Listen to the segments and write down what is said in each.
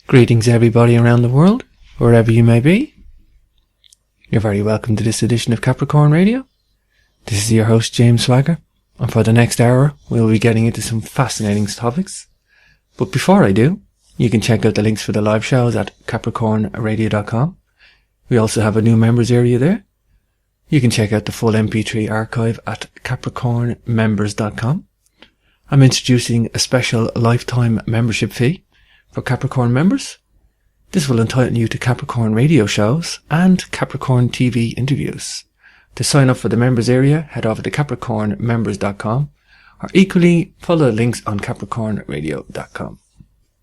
Greetings everybody around the world, wherever you may be. You're very welcome to this edition of Capricorn Radio. This is your host James Swagger, and for the next hour we'll be getting into some fascinating topics. But before I do, you can check out the links for the live shows at capricornradio.com. We also have a new members area there. You can check out the full MP3 archive at capricornmembers.com. I'm introducing a special lifetime membership fee for Capricorn members. This will entitle you to Capricorn radio shows and Capricorn TV interviews. To sign up for the members area, head over to capricornmembers.com, or equally follow the links on capricornradio.com.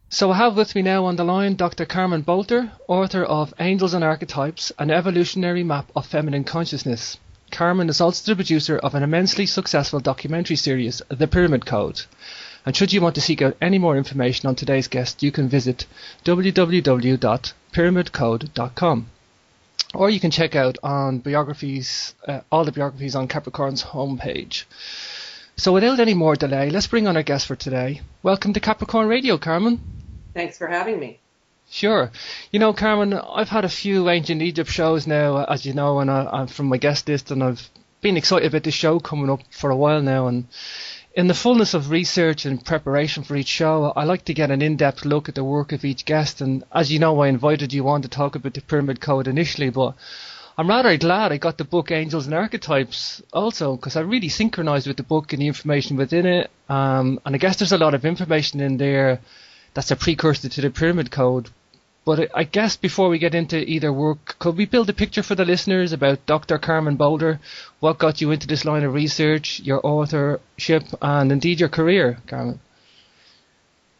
So I have with me now on the line Dr. Carmen Boulter, author of Angels and Archetypes, an evolutionary map of feminine consciousness. Carmen is also the producer of an immensely successful documentary series, The Pyramid Code. And should you want to seek out any more information on today's guest, you can visit www.pyramidcode.com. Or you can check out on biographies, all the biographies on Capricorn's homepage. So without any more delay, let's bring on our guest for today. Welcome to Capricorn Radio, Carmen. Thanks for having me. Sure. You know, Carmen, I've had a few Ancient Egypt shows now, as you know, and I'm from my guest list, and I've been excited about this show coming up for a while now. And in the fullness of research and preparation for each show, I like to get an in-depth look at the work of each guest. And as you know, I invited you on to talk about the Pyramid Code initially, but I'm rather glad I got the book Angels and Archetypes also, because I really synchronized with the book and the information within it. And I guess there's a lot of information in there that's a precursor to the Pyramid Code. But I guess before we get into either work, could we build a picture for the listeners about Dr. Carmen Boulter? What got you into this line of research, your authorship, and indeed your career, Carmen?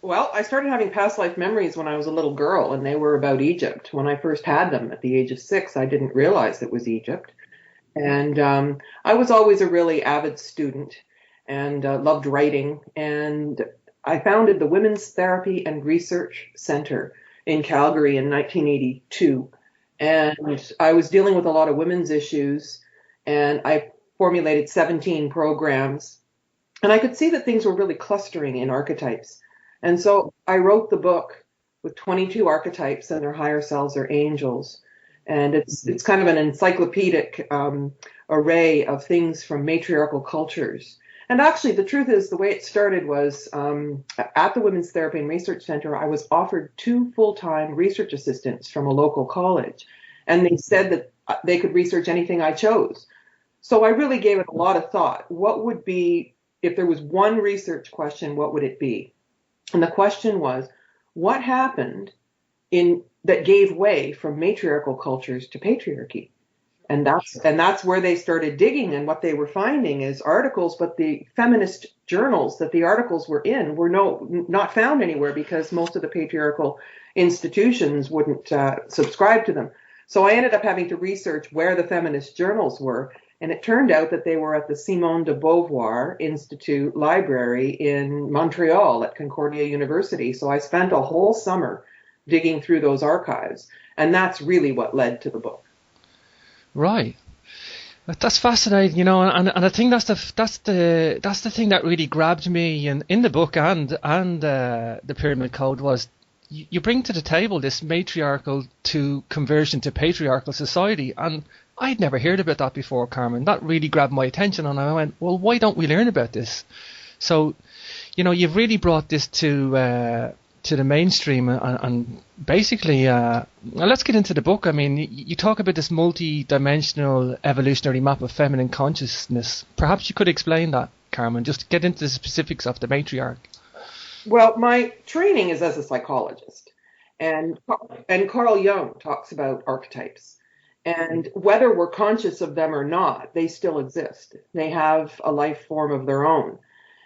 Well, I started having past life memories when I was a little girl, and they were about Egypt. When I first had them at the age of 6, I didn't realize it was Egypt. And I was always a really avid student and loved writing. And I founded the Women's Therapy and Research Center in Calgary in 1982. And I was dealing with a lot of women's issues, and I formulated 17 programs. And I could see that things were really clustering in archetypes. And so I wrote the book with 22 archetypes and their higher selves or angels. And it's kind of an encyclopedic array of things from matriarchal cultures. And actually, the truth is, the way it started was at the Women's Therapy and Research Center, I was offered 2 full-time research assistants from a local college. And they said that they could research anything I chose. So I really gave it a lot of thought. What would be, if there was one research question, what would it be? And the question was, what happened that gave way from matriarchal cultures to patriarchy? And that's where they started digging, and what they were finding is articles, but the feminist journals that the articles were in were not found anywhere because most of the patriarchal institutions wouldn't subscribe to them. So I ended up having to research where the feminist journals were, and it turned out that they were at the Simone de Beauvoir Institute Library in Montreal at Concordia University. So I spent a whole summer digging through those archives, and that's really what led to the book. Right. That's fascinating, you know, and I think that's the thing that really grabbed me in the book and the Pyramid Code was you bring to the table this matriarchal to conversion to patriarchal society, and I'd never heard about that before, Carmen. That really grabbed my attention, and I went, well, why don't we learn about this? So, you know, you've really brought this to the mainstream, and basically, let's get into the book. I mean, you talk about this multi-dimensional evolutionary map of feminine consciousness. Perhaps you could explain that, Carmen, just get into the specifics of the matriarch. Well, my training is as a psychologist, and Carl Jung talks about archetypes. And whether we're conscious of them or not, they still exist. They have a life form of their own.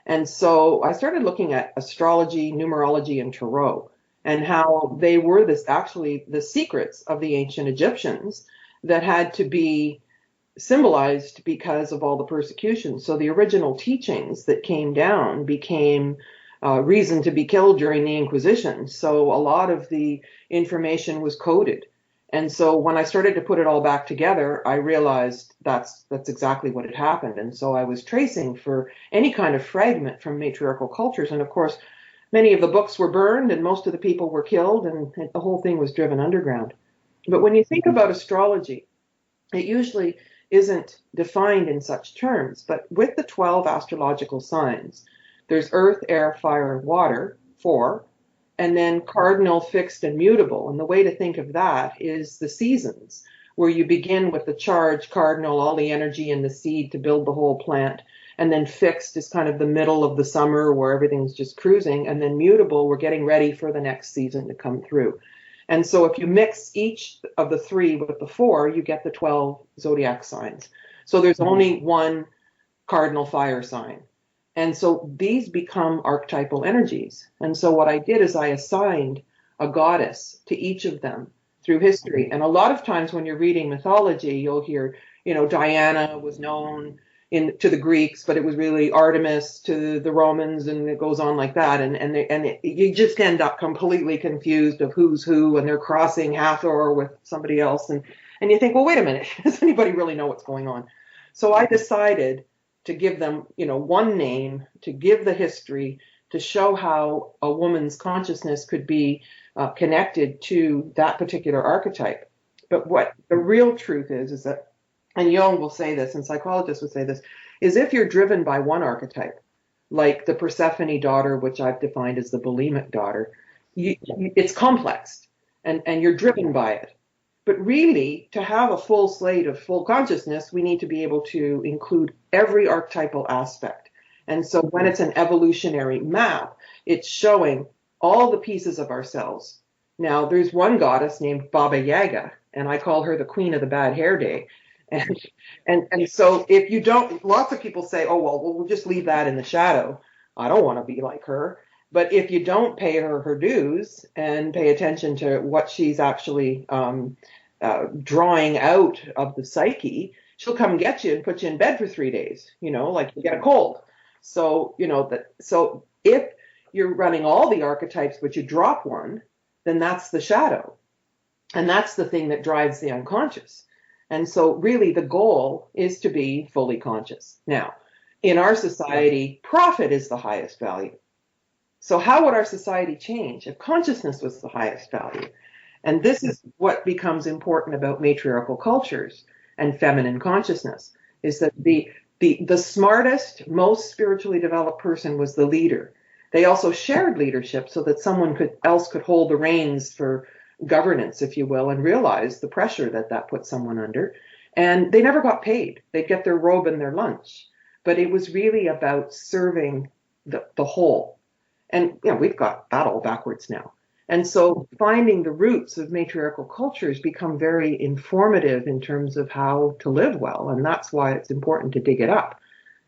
And so I started looking at astrology, numerology, and tarot, and how they were the secrets of the ancient Egyptians that had to be symbolized because of all the persecution. So the original teachings that came down became reason to be killed during the Inquisition. So a lot of the information was coded. And so when I started to put it all back together, I realized that's exactly what had happened. And so I was tracing for any kind of fragment from matriarchal cultures. And of course, many of the books were burned and most of the people were killed, and the whole thing was driven underground. But when you think about astrology, it usually isn't defined in such terms. But with the 12 astrological signs, there's earth, air, fire, and water, 4, and then cardinal, fixed, and mutable. And the way to think of that is the seasons, where you begin with the charge, cardinal, all the energy in the seed to build the whole plant. And then fixed is kind of the middle of the summer where everything's just cruising. And then mutable, we're getting ready for the next season to come through. And so if you mix each of the 3 with the 4, you get the 12 zodiac signs. So there's only one cardinal fire sign. And so these become archetypal energies. And so what I did is I assigned a goddess to each of them through history. And a lot of times when you're reading mythology, you'll hear, Diana was known to the Greeks, but it was really Artemis to the Romans, and it goes on like that. And you just end up completely confused of who's who, and they're crossing Hathor with somebody else. And you think, well, wait a minute, does anybody really know what's going on? So I decided to give them, one name, to give the history, to show how a woman's consciousness could be connected to that particular archetype. But what the real truth is that, and Jung will say this, and psychologists would say this, is if you're driven by one archetype, like the Persephone daughter, which I've defined as the bulimic daughter, it's complex, and you're driven by it. But really, to have a full slate of full consciousness, we need to be able to include every archetypal aspect. And so when it's an evolutionary map, it's showing all the pieces of ourselves. Now, there's one goddess named Baba Yaga, and I call her the queen of the bad hair day. And so if you don't, lots of people say, oh, well, we'll just leave that in the shadow. I don't want to be like her. But if you don't pay her dues and pay attention to what she's actually drawing out of the psyche, she'll come get you and put you in bed for 3 days, like you get a cold. So, so if you're running all the archetypes, but you drop one, then that's the shadow. And that's the thing that drives the unconscious. And so really the goal is to be fully conscious. Now, in our society, profit is the highest value. So how would our society change if consciousness was the highest value? And this is what becomes important about matriarchal cultures and feminine consciousness, is that the smartest, most spiritually developed person was the leader. They also shared leadership so that someone else could hold the reins for governance, if you will, and realize the pressure that put someone under. And they never got paid. They'd get their robe and their lunch. But it was really about serving the whole. And we've got that all backwards now. And so finding the roots of matriarchal cultures become very informative in terms of how to live well. And that's why it's important to dig it up.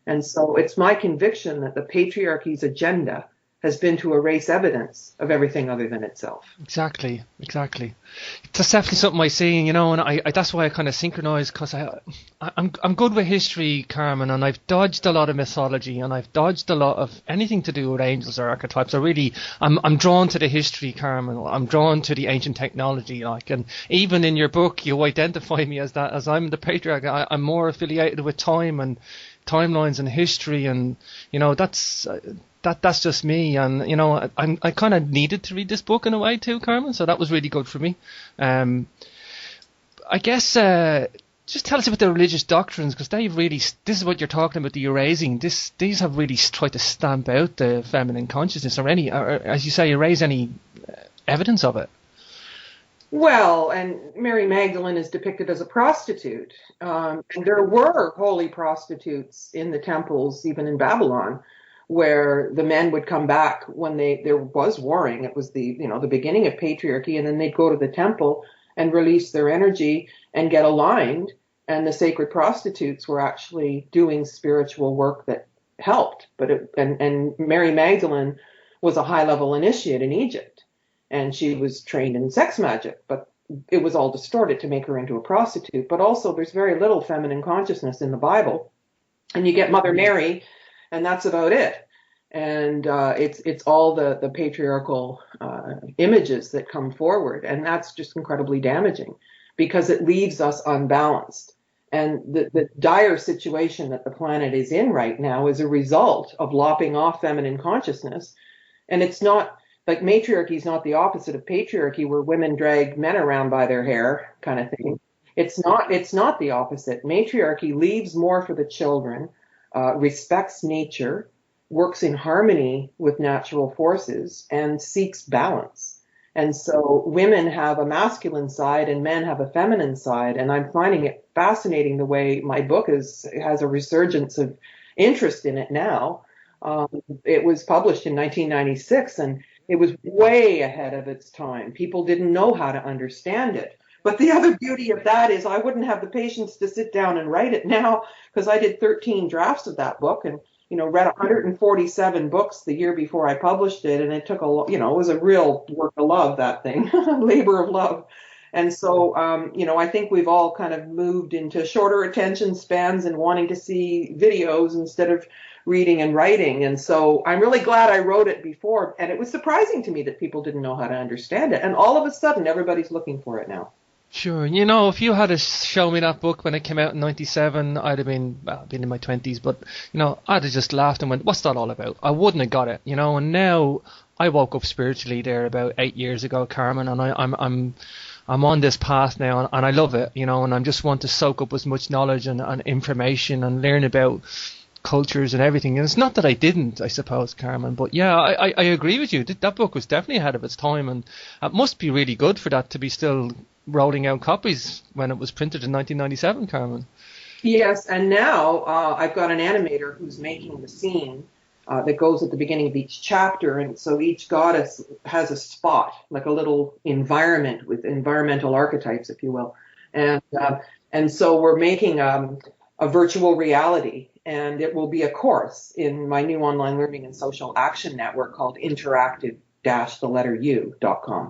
And so it's my conviction that the patriarchy's agenda has been to erase evidence of everything other than itself. Exactly. That's definitely something I see, and I that's why I kind of synchronize, because I'm good with history, Carmen, and I've dodged a lot of mythology, and I've dodged a lot of anything to do with angels or archetypes. I'm drawn to the history, Carmen. I'm drawn to the ancient technology, and even in your book, you identify me as that, as I'm the patriarch. I'm more affiliated with time and timelines and history, and that's just me. And I kind of needed to read this book in a way too, Carmen, so that was really good for me. I guess just tell us about the religious doctrines, because this is what you're talking about, the erasing. These have really tried to stamp out the feminine consciousness, or as you say, erase any evidence of it. Well, and Mary Magdalene is depicted as a prostitute. And there were holy prostitutes in the temples, even in Babylon, where the men would come back when there was warring. It was the beginning of patriarchy, and then they'd go to the temple and release their energy and get aligned. And the sacred prostitutes were actually doing spiritual work that helped. And Mary Magdalene was a high-level initiate in Egypt. And she was trained in sex magic, but it was all distorted to make her into a prostitute. But also there's very little feminine consciousness in the Bible. And you get Mother Mary, and that's about it. And it's all the patriarchal images that come forward. And that's just incredibly damaging, because it leaves us unbalanced. And the dire situation that the planet is in right now is a result of lopping off feminine consciousness And it's not like matriarchy is not the opposite of patriarchy, where women drag men around by their hair kind of thing. It's not the opposite. Matriarchy leaves more for the children, respects nature, works in harmony with natural forces, and seeks balance. And so women have a masculine side and men have a feminine side. And I'm finding it fascinating the way my book has a resurgence of interest in it now. It was published in 1996 and it was way ahead of its time. People didn't know how to understand it. But the other beauty of that is I wouldn't have the patience to sit down and write it now, because I did 13 drafts of that book and, read 147 books the year before I published it. And it took it was a real work of love, that thing, labor of love. And so, I think we've all kind of moved into shorter attention spans and wanting to see videos instead of reading and writing. And so I'm really glad I wrote it before. And it was surprising to me that people didn't know how to understand it. And all of a sudden, everybody's looking for it now. Sure. If you had shown me that book when it came out in 97, I'd have been in my 20s, but, I'd have just laughed and went, what's that all about? I wouldn't have got it, and now I woke up spiritually there about 8 years ago, Carmen, and I'm on this path now and I love it, and I just want to soak up as much knowledge and information and learn about cultures and everything. And it's not that I didn't, I suppose, Carmen, but yeah, I agree with you. That book was definitely ahead of its time, and it must be really good for that to be still rolling out copies when it was printed in 1997, Carmen. Yes, and now I've got an animator who's making the scene that goes at the beginning of each chapter, and so each goddess has a spot, like a little environment with environmental archetypes, if you will, and so we're making a virtual reality, and it will be a course in my new online learning and social action network called interactive-u.com,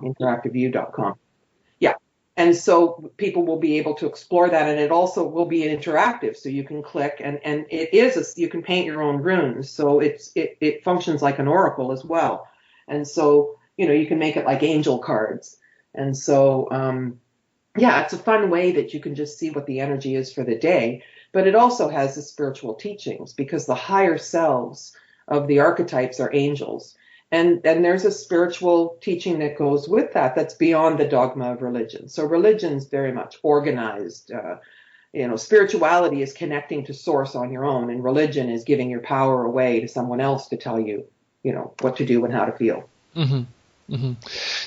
interactiveu.com. Yeah. And so people will be able to explore that, and it also will be interactive. So you can click, and you can paint your own runes. So it functions like an oracle as well. And so, you can make it like angel cards. And so, it's a fun way that you can just see what the energy is for the day. But it also has the spiritual teachings, because the higher selves of the archetypes are angels. And there's a spiritual teaching that goes with that that's beyond the dogma of religion. So religion's very much organized. Spirituality is connecting to source on your own, and religion is giving your power away to someone else to tell you, what to do and how to feel. Mm-hmm. Mm-hmm.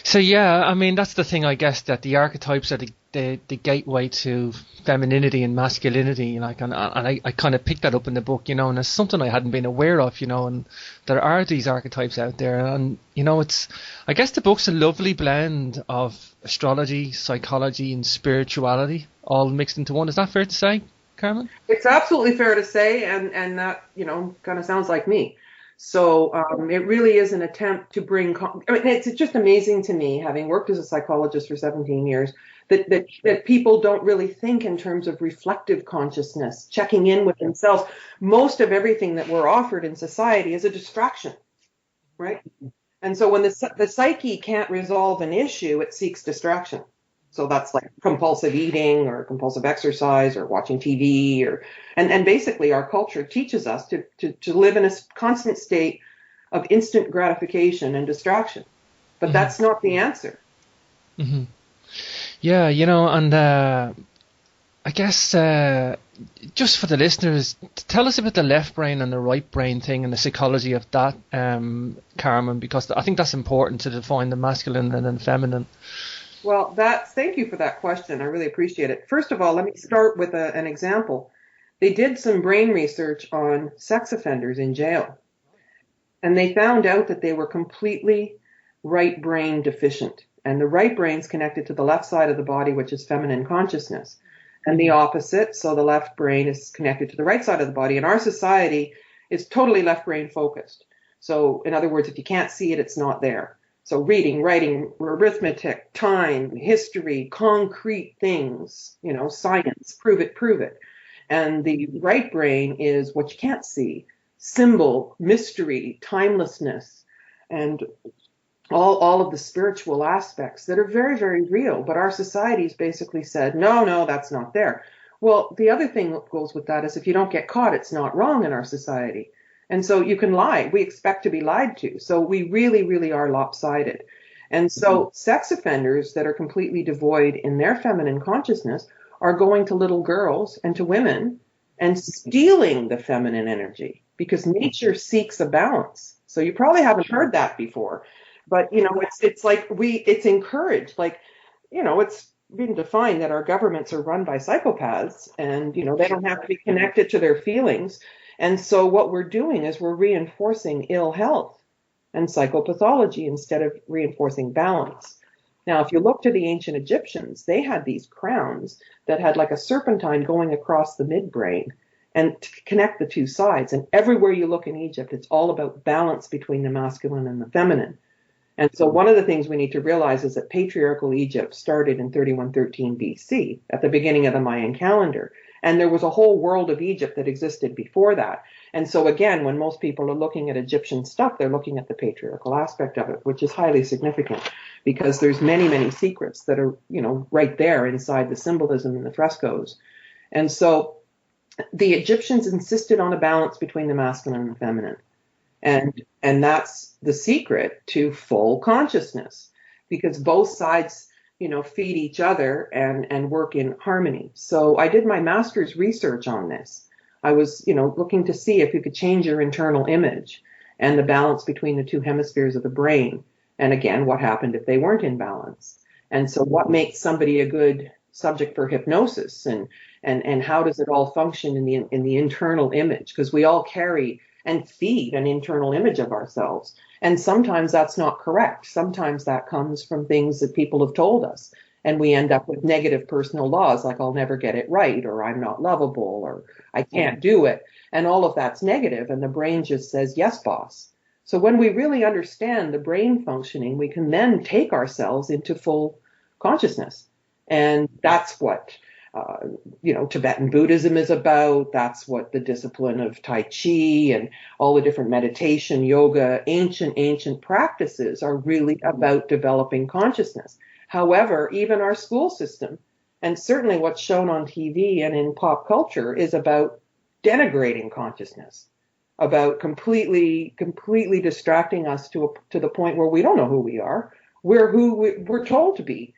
So yeah, that's the thing, I guess, that the archetypes are the gateway to femininity and masculinity, and I kind of picked that up in the book, and it's something I hadn't been aware of, and there are these archetypes out there, and I guess the book's a lovely blend of astrology, psychology, and spirituality all mixed into one. Is that fair to say, Carmen? It's absolutely fair to say, and that kind of sounds like me. So it really is an attempt to bring. It's just amazing to me, having worked as a psychologist for 17 years, that people don't really think in terms of reflective consciousness, checking in with themselves. Most of everything that we're offered in society is a distraction, right? And so when the psyche can't resolve an issue, it seeks distraction. So that's like compulsive eating or compulsive exercise or watching TV and basically our culture teaches us to live in a constant state of instant gratification and distraction. But mm-hmm. That's not the answer. Mm-hmm. Yeah, and I guess just for the listeners, tell us about the left brain and the right brain thing and the psychology of that, Carmen, because I think that's important to define the masculine and the feminine. Well, thank you for that question. I really appreciate it. First of all, let me start with an example. They did some brain research on sex offenders in jail, and they found out that they were completely right brain deficient. And the right brain's connected to the left side of the body, which is feminine consciousness. And the opposite, so the left brain is connected to the right side of the body. And our society is totally left brain focused. So in other words, if you can't see it, it's not there. So reading, writing, arithmetic, time, history, concrete things, science, prove it. And the right brain is what you can't see, symbol, mystery, timelessness, and all of the spiritual aspects that are very, very real. But our society's basically said, no, that's not there. Well, the other thing that goes with that is if you don't get caught, it's not wrong in our society. And so you can lie. We expect to be lied to. So we really, really are lopsided. And so sex offenders that are completely devoid in their feminine consciousness are going to little girls and to women and stealing the feminine energy, because nature seeks a balance. So you probably haven't heard that before, but it's like it's encouraged, like, it's been defined that our governments are run by psychopaths, and they don't have to be connected to their feelings. And so what we're doing is we're reinforcing ill health and psychopathology instead of reinforcing balance. Now, if you look to the ancient Egyptians, they had these crowns that had like a serpentine going across the midbrain and to connect the two sides. And everywhere you look in Egypt, it's all about balance between the masculine and the feminine. And so one of the things we need to realize is that patriarchal Egypt started in 3113 BC at the beginning of the Mayan calendar. And there was a whole world of Egypt that existed before that. And so again, when most people are looking at Egyptian stuff, they're looking at the patriarchal aspect of it, which is highly significant because there's many, many secrets that are, right there inside the symbolism in the frescoes. And so the Egyptians insisted on a balance between the masculine and the feminine. And that's the secret to full consciousness, because both sides, feed each other and work in harmony. So I did my master's research on this. I was, looking to see if you could change your internal image and the balance between the two hemispheres of the brain. And again, what happened if they weren't in balance? And so what makes somebody a good subject for hypnosis, and how does it all function in the internal image? Because we all carry and feed an internal image of ourselves. And sometimes that's not correct. Sometimes that comes from things that people have told us. And we end up with negative personal laws, like I'll never get it right, or I'm not lovable, or I can't do it. And all of that's negative, and the brain just says, yes, boss. So when we really understand the brain functioning, we can then take ourselves into full consciousness. And that's what Tibetan Buddhism is about. That's what the discipline of Tai Chi and all the different meditation, yoga, ancient practices are really about developing consciousness. However, even our school system, and certainly what's shown on TV and in pop culture, is about denigrating consciousness, about completely distracting us to the point where we don't know who we are. We're who we're told to be.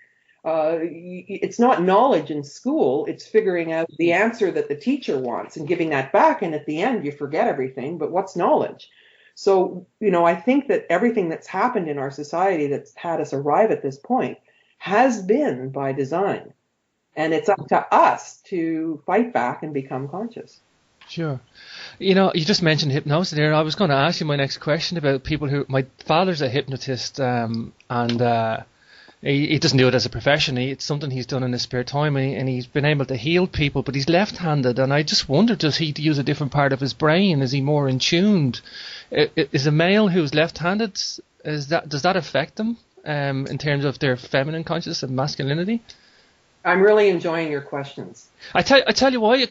It's not knowledge in school. It's figuring out the answer that the teacher wants and giving that back. And at the end, you forget everything. But what's knowledge? So, I think that everything that's happened in our society that's had us arrive at this point has been by design. And it's up to us to fight back and become conscious. Sure. You just mentioned hypnosis there. I was going to ask you my next question about people who... My father's a hypnotist, and he doesn't do it as a profession. It's something he's done in his spare time, and he's been able to heal people, but he's left-handed, and I just wonder, does he use a different part of his brain? Is he more in tuned? Is a male who's left-handed, does that affect them in terms of their feminine consciousness and masculinity? I'm really enjoying your questions. I tell you why,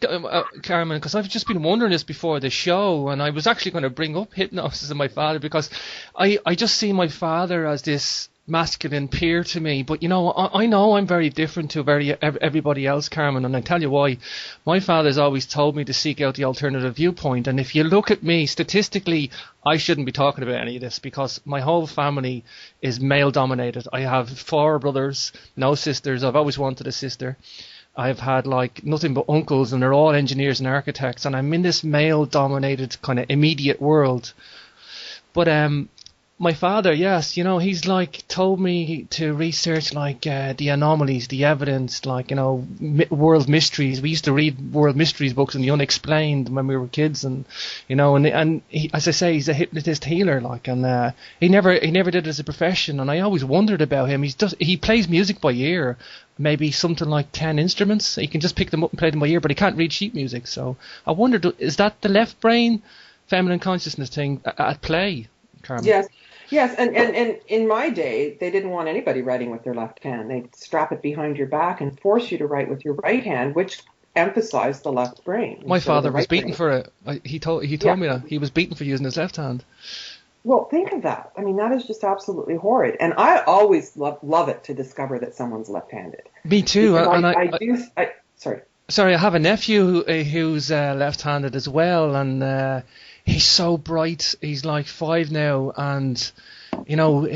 Carmen, because I've just been wondering this before the show, and I was actually going to bring up hypnosis and my father, because I just see my father as this masculine peer to me, but I know I'm very different to everybody else, Carmen, and I tell you why. My father's always told me to seek out the alternative viewpoint, and if you look at me statistically, I shouldn't be talking about any of this because my whole family is male dominated. I have 4 brothers, no sisters. I've always wanted a sister. I've had nothing but uncles, and they're all engineers and architects, and I'm in this male dominated kind of immediate world. But my father, yes, he's told me to research the anomalies, the evidence, world mysteries. We used to read world mysteries books and the unexplained when we were kids, and and he, as I say, he's a hypnotist healer, and he never did it as a profession, and I always wondered about him. He plays music by ear, maybe something like 10 instruments. He can just pick them up and play them by ear, but he can't read sheet music. So I wondered, is that the left brain feminine consciousness thing at play, Carmen? Yes, and in my day, they didn't want anybody writing with their left hand. They'd strap it behind your back and force you to write with your right hand, which emphasized the left brain. My father was beaten for it. He told me that he was beaten for using his left hand. Well, think of that. I mean, that is just absolutely horrid. And I always love it to discover that someone's left-handed. Me too. Sorry. Sorry, I have a nephew who's left-handed as well, and he's so bright. He's like 5 now, and you know,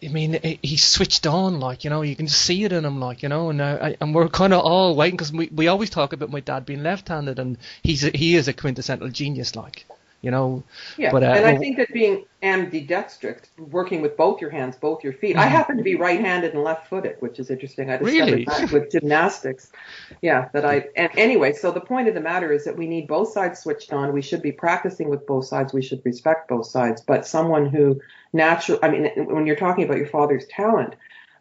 he's switched on, like, you know, you can just see it in him, like, you know, and we're kind of all waiting, because we always talk about my dad being left-handed, and he is a quintessential genius, like, you know. Yeah, But and I think that being ambidextrous, working with both your hands, both your feet. I happen to be right-handed and left-footed, which is interesting. I discovered really, that with gymnastics. Yeah, and anyway, so the point of the matter is that we need both sides switched on. We should be practicing with both sides. We should respect both sides. But someone who when you're talking about your father's talent,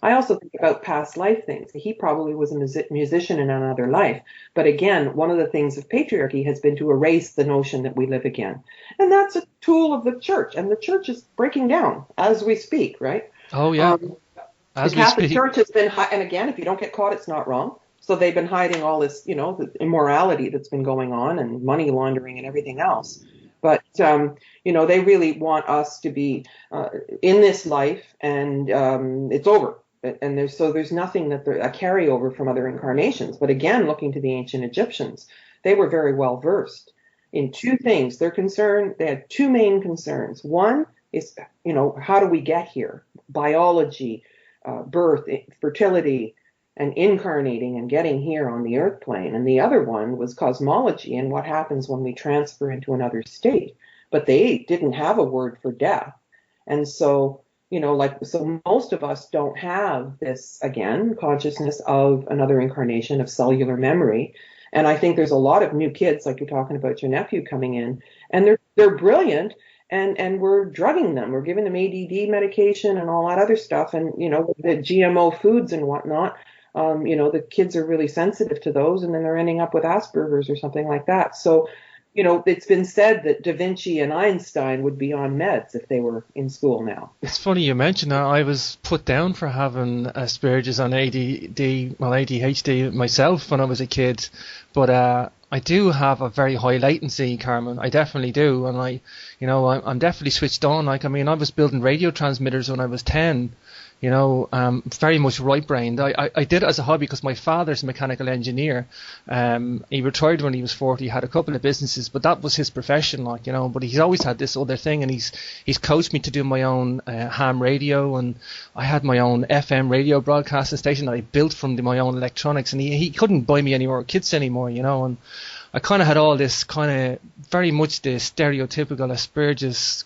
I also think about past life things. He probably was a musician in another life. But again, one of the things of patriarchy has been to erase the notion that we live again. And that's a tool of the church. And the church is breaking down as we speak, right? oh yeah, The Catholic Church has been, and again, if you don't get caught, it's not wrong. So they've been hiding all this, you know, the immorality that's been going on and money laundering and everything else. But, you know, they really want us to be in this life, and it's over. And there's nothing a carryover from other incarnations. But again, looking to the ancient Egyptians, they were very well versed in two things. They had two main concerns. One is, you know, how do we get here? Biology, birth, fertility, and incarnating and getting here on the earth plane. And the other one was cosmology and what happens when we transfer into another state. But they didn't have a word for death. And so, you know, so most of us don't have this, again, consciousness of another incarnation, of cellular memory. And I think there's a lot of new kids, like you're talking about your nephew coming in, and they're brilliant, and we're drugging them. We're giving them ADD medication and all that other stuff. And, you know, the GMO foods and whatnot, you know, the kids are really sensitive to those, and then they're ending up with Asperger's or something like that. So, you know, it's been said that Da Vinci and Einstein would be on meds if they were in school now. it's funny you mention that. I was put down for having Asperger's on ADHD myself when I was a kid, but I do have a very high latency, Carmen. I definitely do, and I'm definitely switched on. Like, I mean, I was building radio transmitters when I was 10. You know, very much right-brained. I did it as a hobby because my father's a mechanical engineer. He retired when he was 40. He had a couple of businesses, but that was his profession, like, you know. But he's always had this other thing, and he's coached me to do my own ham radio, and I had my own FM radio broadcasting station that I built from my own electronics, and he couldn't buy me any more kits anymore, you know. And I kind of had all this kind of very much the stereotypical Asperger's,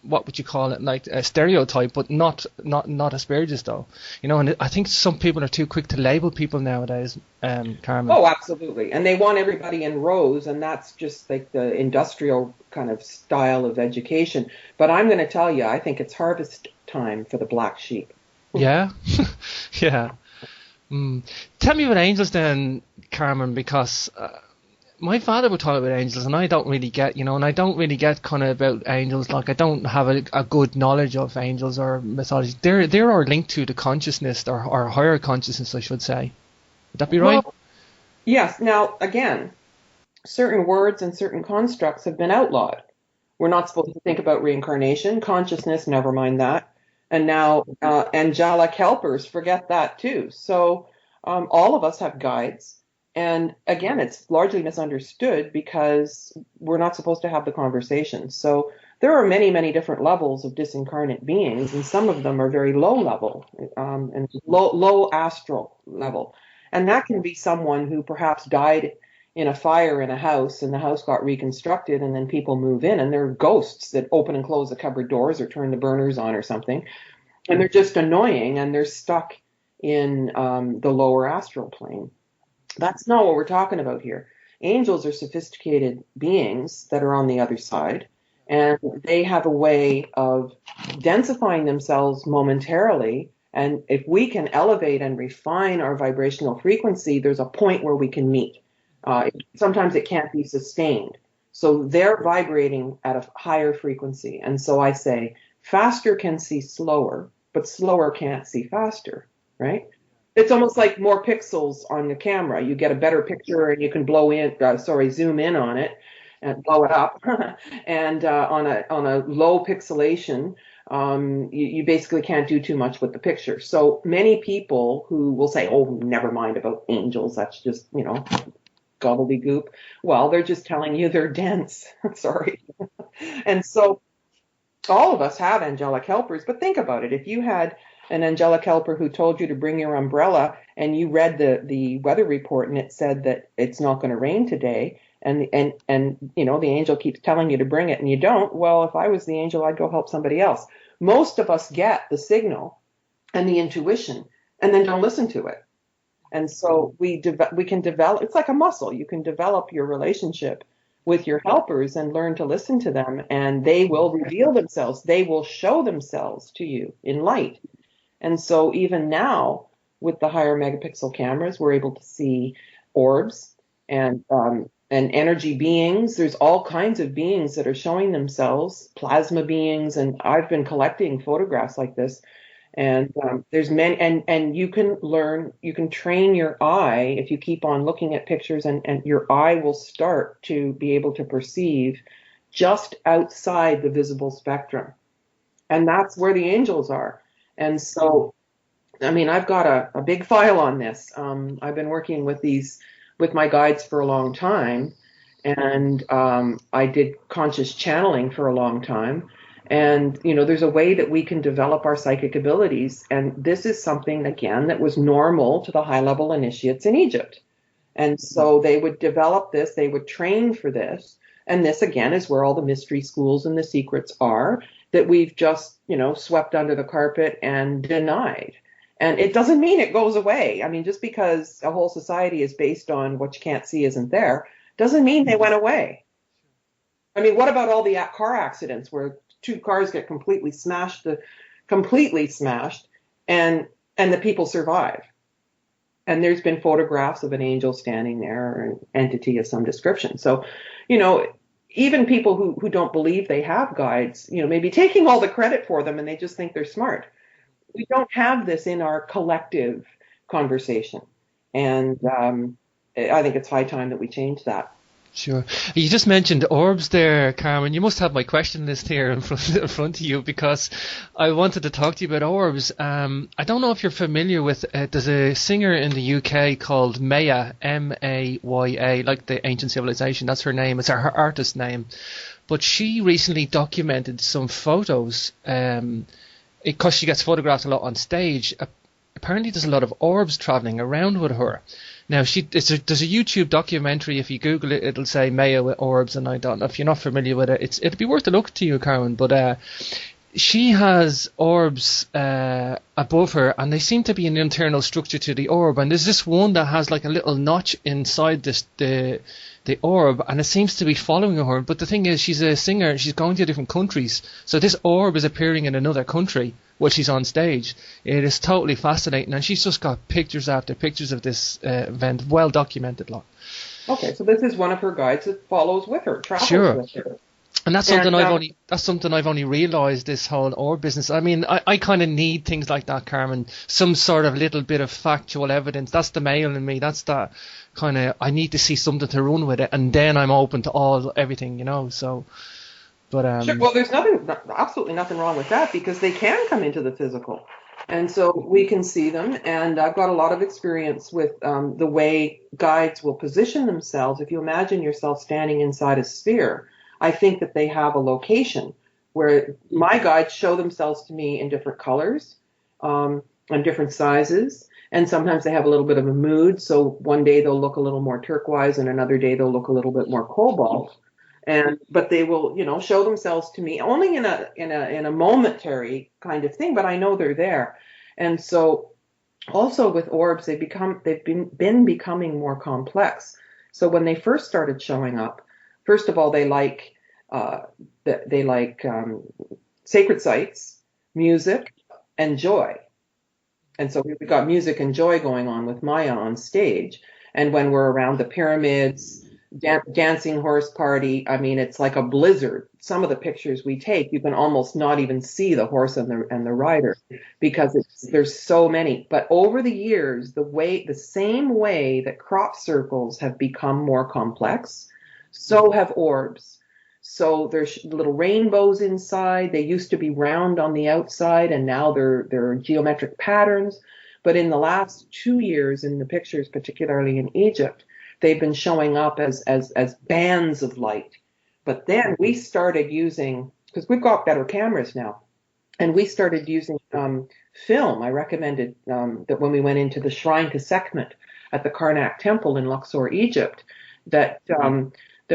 what would you call it, like a stereotype, but not Asperger's though, you know. And I think some people are too quick to label people nowadays, Carmen. Oh, absolutely. And they want everybody in rows, and that's just like the industrial kind of style of education. But I'm going to tell you, I think it's harvest time for the black sheep. Yeah. Yeah. Tell me about angels then, Carmen, because my father would talk about angels, and I don't really get, you know, and I don't really get kind of about angels. Like, I don't have a good knowledge of angels or mythology. They are linked to the consciousness, or higher consciousness, I should say. Would that be right? Well, yes. Now, again, certain words and certain constructs have been outlawed. We're not supposed to think about reincarnation, consciousness, never mind that. And now angelic helpers, forget that too. So all of us have guides. And again, it's largely misunderstood because we're not supposed to have the conversation. So there are many, many different levels of disincarnate beings, and some of them are very low level and low astral level. And that can be someone who perhaps died in a fire in a house, and the house got reconstructed, and then people move in, and they're ghosts that open and close the cupboard doors or turn the burners on or something. And they're just annoying, and they're stuck in the lower astral plane. That's not what we're talking about here. Angels are sophisticated beings that are on the other side, and they have a way of densifying themselves momentarily. And if we can elevate and refine our vibrational frequency, there's a point where we can meet. Sometimes it can't be sustained. So they're vibrating at a higher frequency. And so I say, faster can see slower, but slower can't see faster, right? It's almost like more pixels on the camera. You get a better picture, and you can zoom in on it and blow it up. And on a low pixelation, you basically can't do too much with the picture. So many people who will say, "Oh, never mind about angels. That's just, you know, gobbledygook. Well, they're just telling you they're dense. Sorry. And so all of us have angelic helpers, but think about it. If you had an angelic helper who told you to bring your umbrella and you read the weather report and it said that it's not going to rain today, and you know, the angel keeps telling you to bring it and you don't, well, if I was the angel, I'd go help somebody else. Most of us get the signal and the intuition and then don't listen to it. And so we can develop, it's like a muscle. You can develop your relationship with your helpers and learn to listen to them, and they will reveal themselves. They will show themselves to you in light. And so even now, with the higher megapixel cameras, we're able to see orbs and energy beings. There's all kinds of beings that are showing themselves, plasma beings, and I've been collecting photographs like this. And there's many, and you can learn, you can train your eye if you keep on looking at pictures, and your eye will start to be able to perceive just outside the visible spectrum. And that's where the angels are. And so, I mean, I've got a big file on this. I've been working with my guides for a long time, and I did conscious channeling for a long time. And, you know, there's a way that we can develop our psychic abilities. And this is something, again, that was normal to the high-level initiates in Egypt. And so they would develop this, they would train for this. And this, again, is where all the mystery schools and the secrets are that we've just, you know, swept under the carpet and denied. And it doesn't mean it goes away. I mean, just because a whole society is based on what you can't see isn't there, doesn't mean they went away. I mean, what about all the car accidents where two cars get completely smashed, and the people survive? And there's been photographs of an angel standing there, or an entity of some description. So, you know, even people who don't believe they have guides, you know, maybe taking all the credit for them and they just think they're smart. We don't have this in our collective conversation. And I think it's high time that we change that. Sure. You just mentioned orbs there, Carmen. You must have my question list here in front of you, because I wanted to talk to you about orbs. I don't know if you're familiar with, there's a singer in the UK called Maya, M-A-Y-A, like the ancient civilization. That's her name. It's her artist name. But she recently documented some photos, because she gets photographed a lot on stage. Apparently there's a lot of orbs traveling around with her. Now, there's a YouTube documentary. If you Google it, it'll say Maya with orbs, and I don't know if you're not familiar with it. It'll be worth a look to you, Carmen. But she has orbs above her, and they seem to be an internal structure to the orb. And there's this one that has like a little notch inside the orb, and it seems to be following her. But the thing is, she's a singer and she's going to different countries, so this orb is appearing in another country while she's on stage. It is totally fascinating, and she's just got pictures after pictures of this event, well documented. Okay, so this is one of her guides that follows with her, travels with her. And that's something I've only realised, this whole orb business. I mean, I kind of need things like that, Carmen. Some sort of little bit of factual evidence. That's the male in me. That's that kind of, I need to see something to run with it, and then I'm open to everything, you know. So, but sure. Well, there's absolutely nothing wrong with that, because they can come into the physical, and so we can see them. And I've got a lot of experience with the way guides will position themselves. If you imagine yourself standing inside a sphere, I think that they have a location where my guides show themselves to me in different colors, and different sizes. And sometimes they have a little bit of a mood. So one day they'll look a little more turquoise, and another day they'll look a little bit more cobalt. But they will, you know, show themselves to me only in a momentary kind of thing, but I know they're there. And so also with orbs, they've been becoming more complex. So when they first started showing up, first of all, they like sacred sites, music, and joy. And so we've got music and joy going on with Maya on stage. And when we're around the pyramids, dancing horse party, I mean, it's like a blizzard. Some of the pictures we take, you can almost not even see the horse and the rider, because there's so many. But over the years, the same way that crop circles have become more complex, so have orbs. So there's little rainbows inside. They used to be round on the outside, and now they're geometric patterns. But in the last 2 years, in the pictures, particularly in Egypt, they've been showing up as bands of light. But then we started using, because we've got better cameras now, and we started using film. I recommended that when we went into the shrine to Sekhmet at the Karnak Temple in Luxor, Egypt, that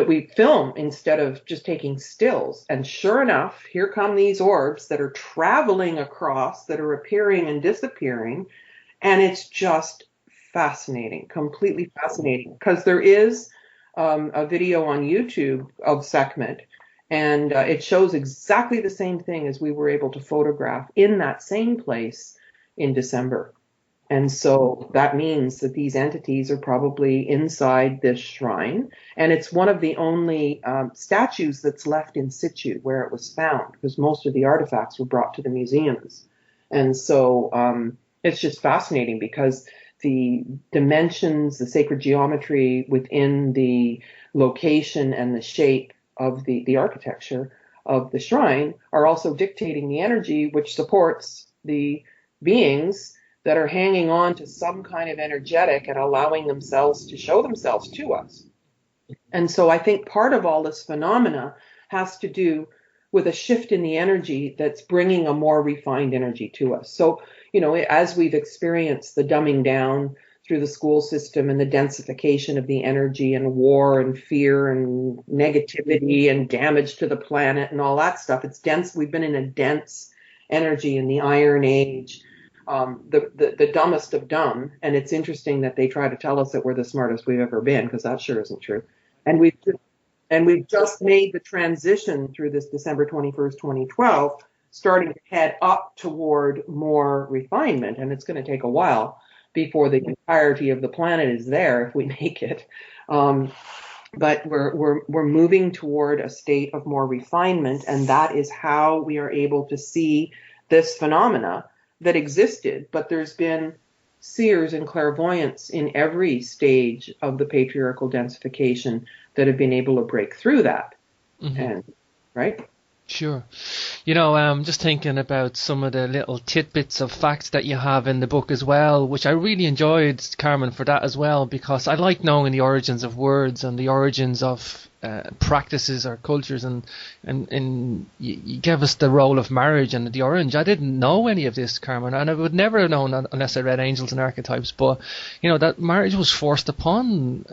we film instead of just taking stills. And sure enough, here come these orbs that are traveling across, that are appearing and disappearing. And it's just fascinating, completely fascinating, because there is a video on YouTube of Sekhmet, and it shows exactly the same thing as we were able to photograph in that same place in December. And so that means that these entities are probably inside this shrine. And it's one of the only statues that's left in situ where it was found, because most of the artifacts were brought to the museums. And so it's just fascinating, because the dimensions, the sacred geometry within the location and the shape of the architecture of the shrine are also dictating the energy which supports the beings that are hanging on to some kind of energetic and allowing themselves to show themselves to us. And so I think part of all this phenomena has to do with a shift in the energy that's bringing a more refined energy to us. So, as we've experienced the dumbing down through the school system and the densification of the energy and war and fear and negativity and damage to the planet and all that stuff, it's dense. We've been in a dense energy in the Iron Age. The dumbest of dumb. And it's interesting that they try to tell us that we're the smartest we've ever been, because that sure isn't true. And we've just made the transition through this December 21st, 2012, starting to head up toward more refinement. And it's going to take a while before the entirety of the planet is there, if we make it. But we're moving toward a state of more refinement. And that is how we are able to see this phenomena that existed, but there's been seers and clairvoyants in every stage of the patriarchal densification that have been able to break through that. Mm-hmm. And right? Sure. Just thinking about some of the little tidbits of facts that you have in the book as well, which I really enjoyed, Carmen, for that as well, because I like knowing the origins of words and the origins of practices or cultures, and you gave us the role of marriage and the orange. I didn't know any of this, Carmen, and I would never have known that unless I read Angels and Archetypes. But that marriage was forced upon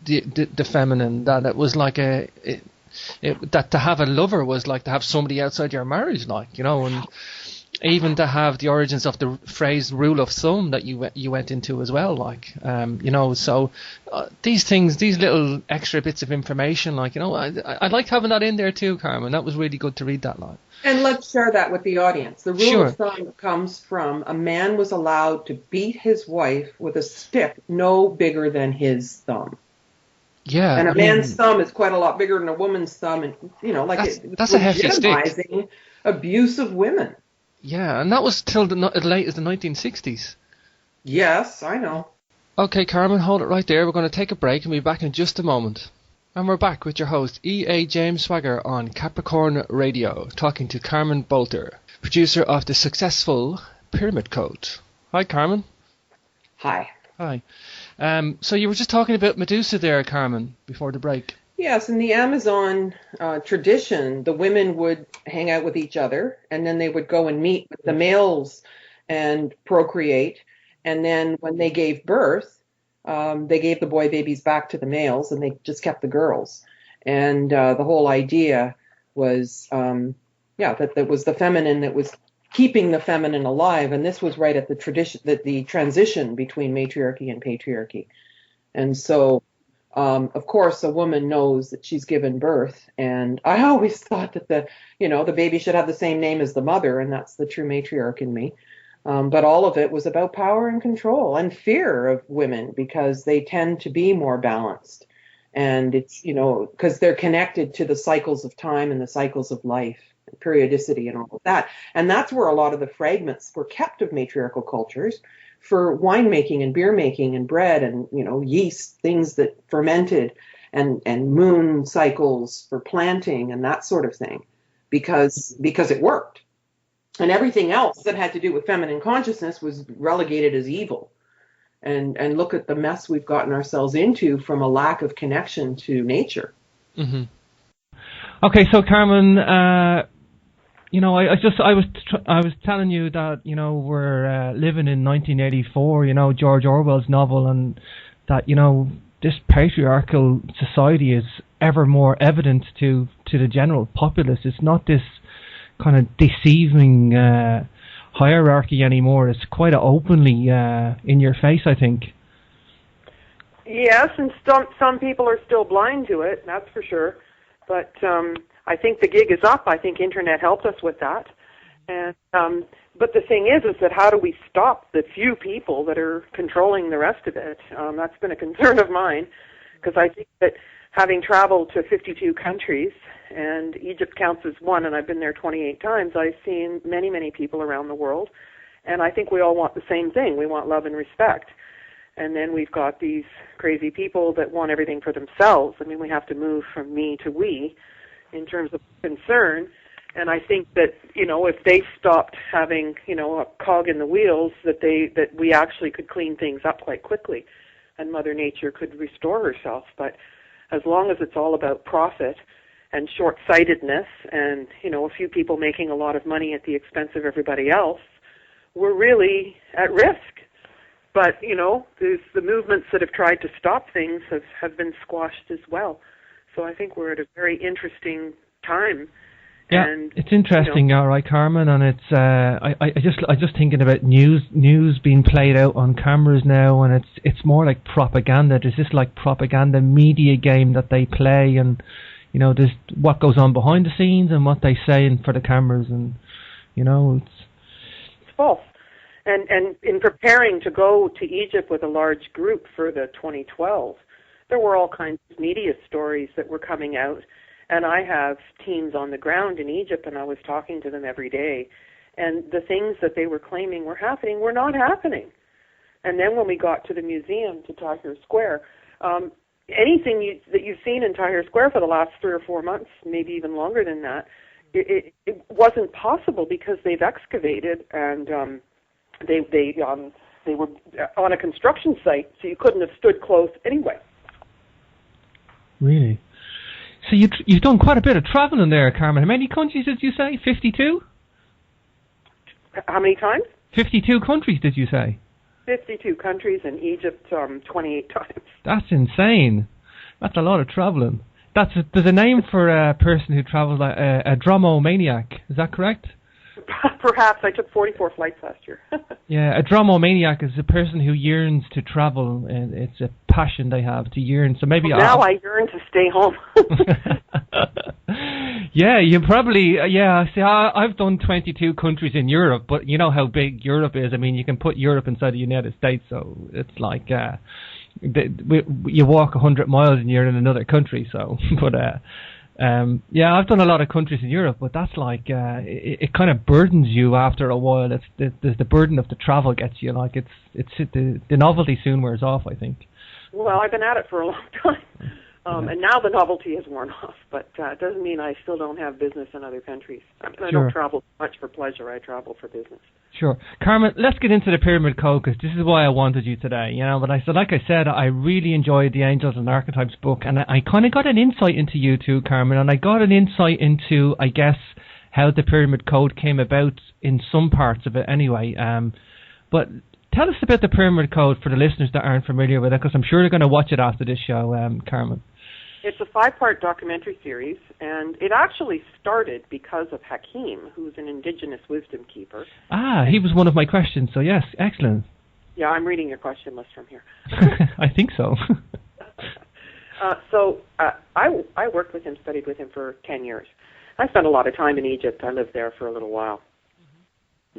the feminine, that it was like that to have a lover was like to have somebody outside your marriage, and even to have the origins of the phrase rule of thumb that you went into as well, so these things, these little extra bits of information, I liked having that in there too, Carmen. That was really good to read that line. And let's share that with the audience. The rule of thumb comes from a man was allowed to beat his wife with a stick no bigger than his thumb. Yeah, and a man's thumb is quite a lot bigger than a woman's thumb, and that's a hefty stick. Abuse of women. Yeah, and that was till as late as the 1960s. Yes, I know. Okay, Carmen, hold it right there. We're going to take a break and be back in just a moment. And we're back with your host, E.A. James Swagger, on Capricorn Radio, talking to Carmen Boulter, producer of the successful Pyramid Code. Hi, Carmen. Hi. Hi. So you were just talking about Medusa there, Carmen, before the break. Yes, in the Amazon tradition, the women would hang out with each other, and then they would go and meet with the males and procreate. And then when they gave birth, they gave the boy babies back to the males, and they just kept the girls. And the whole idea was, that was the feminine that was keeping the feminine alive. And this was right at the transition between matriarchy and patriarchy. And so, of course, a woman knows that she's given birth. And I always thought that the baby should have the same name as the mother, and that's the true matriarch in me. But all of it was about power and control and fear of women, because they tend to be more balanced. And it's, because they're connected to the cycles of time and the cycles of life, periodicity and all of that. And that's where a lot of the fragments were kept of matriarchal cultures for winemaking and beer making and bread and, yeast, things that fermented, and moon cycles for planting and that sort of thing, because it worked. And everything else that had to do with feminine consciousness was relegated as evil. and look at the mess we've gotten ourselves into from a lack of connection to nature. Mm-hmm. Okay, so Carmen, you know, I was telling you that, you know, we're living in 1984, you know, George Orwell's novel, and that, you know, this patriarchal society is ever more evident to the general populace. It's not this kind of deceiving hierarchy anymore. It's quite openly in your face, I think. Yes, and some people are still blind to it, that's for sure. But I think the gig is up. I think internet helped us with that. And but the thing is that how do we stop the few people that are controlling the rest of it? That's been a concern of mine, because I think that having traveled to 52 countries, and Egypt counts as one, and I've been there 28 times, I've seen many, many people around the world, and I think we all want the same thing. We want love and respect. And then we've got these crazy people that want everything for themselves. I mean, we have to move from me to we in terms of concern. And I think that, you know, if they stopped having, you know, a cog in the wheels, that we actually could clean things up quite quickly and Mother Nature could restore herself. But as long as it's all about profit and short-sightedness and, you know, a few people making a lot of money at the expense of everybody else, we're really at risk. But, you know, the movements that have tried to stop things have been squashed as well. So I think we're at a very interesting time. Yeah, and, it's interesting, you know, all right, Carmen, and it's I just thinking about news being played out on cameras now, and it's more like propaganda. There's this like propaganda media game that they play, and you know, there's what goes on behind the scenes and what they say for the cameras, and you know, it's false. And in preparing to go to Egypt with a large group for the 2012, there were all kinds of media stories that were coming out. And I have teams on the ground in Egypt, and I was talking to them every day. And the things that they were claiming were happening were not happening. And then when we got to the museum, to Tahrir Square, anything that you've seen in Tahrir Square for the last 3 or 4 months, maybe even longer than that, it wasn't possible because they've excavated and they were on a construction site, so you couldn't have stood close anyway. Really? So you've done quite a bit of traveling there, Carmen. How many countries did you say? 52? How many times? 52 countries, did you say? 52 countries, and Egypt 28 times. That's insane. That's a lot of traveling. There's a name for a person who travels like a dromomaniac. Is that correct? Perhaps. I took 44 flights last year. Yeah, a dromomaniac is a person who yearns to travel, and it's a passion they have to yearn. So maybe now I yearn to stay home. Yeah, you probably, yeah, see, I've done 22 countries in Europe, but you know how big Europe is. I mean, you can put Europe inside the United States, so it's like, you walk 100 miles and you're in another country, so, but, yeah, I've done a lot of countries in Europe, but that's like, it kind of burdens you after a while. The burden of the travel gets you, like, the novelty soon wears off, I think. Well, I've been at it for a long time. And now the novelty has worn off, but it doesn't mean I still don't have business in other countries. I don't travel much for pleasure. I travel for business. Sure. Carmen, let's get into the Pyramid Code, because this is why I wanted you today. You know, but like I said, I really enjoyed the Angels and Archetypes book, and I kind of got an insight into you too, Carmen, and I got an insight into, I guess, how the Pyramid Code came about in some parts of it anyway. But tell us about the Pyramid Code for the listeners that aren't familiar with it, because I'm sure they're going to watch it after this show, Carmen. It's a 5-part documentary series, and it actually started because of Hakim, who's an indigenous wisdom keeper. Ah, he was one of my questions, so yes, excellent. Yeah, I'm reading your question list from here. I think so. I worked with him, studied with him for 10 years. I spent a lot of time in Egypt. I lived there for a little while.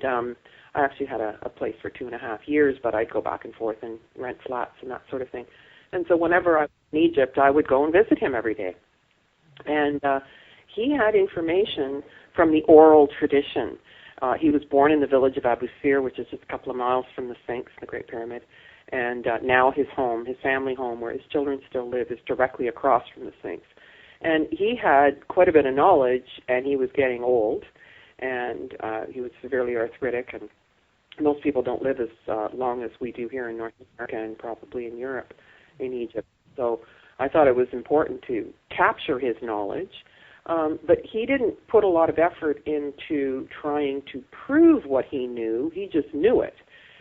And, I actually had a place for 2.5 years, but I'd go back and forth and rent flats and that sort of thing. And so whenever I was in Egypt, I would go and visit him every day. And he had information from the oral tradition. He was born in the village of Abu Sir, which is just a couple of miles from the Sphinx, the Great Pyramid. And now his home, his family home, where his children still live, is directly across from the Sphinx. And he had quite a bit of knowledge, and he was getting old, and he was severely arthritic, and most people don't live as long as we do here in North America and probably in Europe, in Egypt. So I thought it was important to capture his knowledge. But he didn't put a lot of effort into trying to prove what he knew. He just knew it.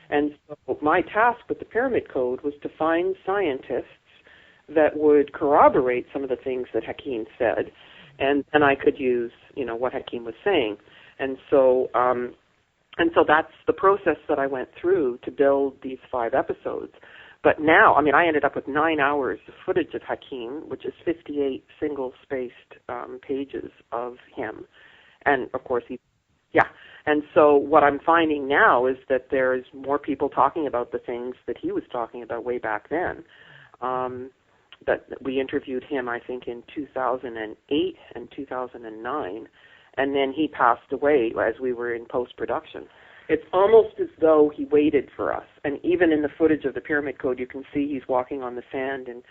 And so my task with the Pyramid Code was to find scientists that would corroborate some of the things that Hakim said, and then I could use, what Hakim was saying. And so that's the process that I went through to build these 5 episodes. But now, I ended up with 9 hours of footage of Hakim, which is 58 single-spaced pages of him. And, of course, And so what I'm finding now is that there's more people talking about the things that he was talking about way back then. That we interviewed him, I think, in 2008 and 2009, and then he passed away as we were in post-production. It's almost as though he waited for us. And even in the footage of the Pyramid Code, you can see he's walking on the sand in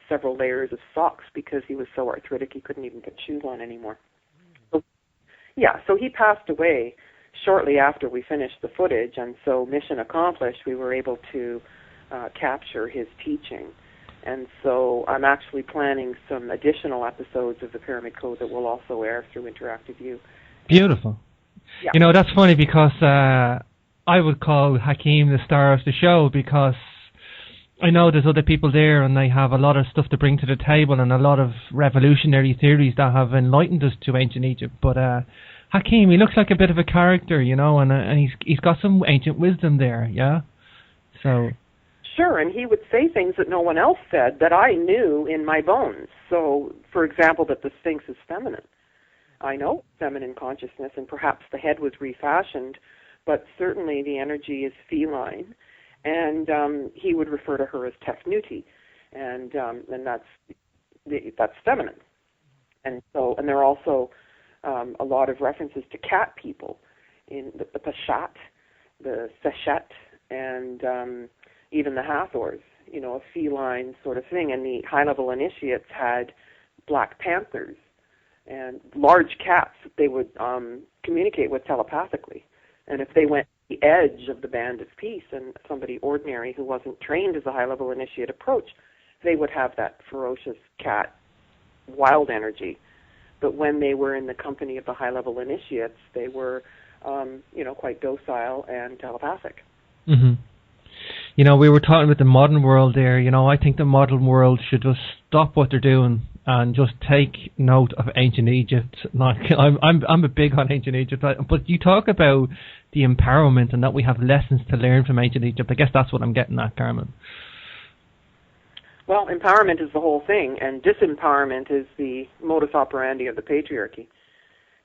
several layers of socks because he was so arthritic he couldn't even put shoes on anymore. So he passed away shortly after we finished the footage, and so mission accomplished, we were able to capture his teaching. And so I'm actually planning some additional episodes of the Pyramid Code that will also air through Interactive View. Beautiful. Yeah. That's funny because I would call Hakim the star of the show because I know there's other people there and they have a lot of stuff to bring to the table and a lot of revolutionary theories that have enlightened us to ancient Egypt. But Hakim, he looks like a bit of a character, and he's got some ancient wisdom there, yeah? So... Sure, and he would say things that no one else said that I knew in my bones. So, for example, that the Sphinx is feminine. I know feminine consciousness, and perhaps the head was refashioned, but certainly the energy is feline. And he would refer to her as Tefnuti, and that's feminine. And there are also a lot of references to cat people in the Pashat, the Sechet, and even the Hathors, a feline sort of thing. And the high-level initiates had black panthers and large cats that they would communicate with telepathically. And if they went to the edge of the band of peace and somebody ordinary who wasn't trained as a high-level initiate approached, they would have that ferocious cat wild energy. But when they were in the company of the high-level initiates, they were, quite docile and telepathic. Mm-hmm. We were talking about the modern world there. I think the modern world should just stop what they're doing and just take note of ancient Egypt. Like I'm a big on ancient Egypt, but you talk about the empowerment and that we have lessons to learn from ancient Egypt. I guess that's what I'm getting at, Carmen. Well, empowerment is the whole thing, and disempowerment is the modus operandi of the patriarchy.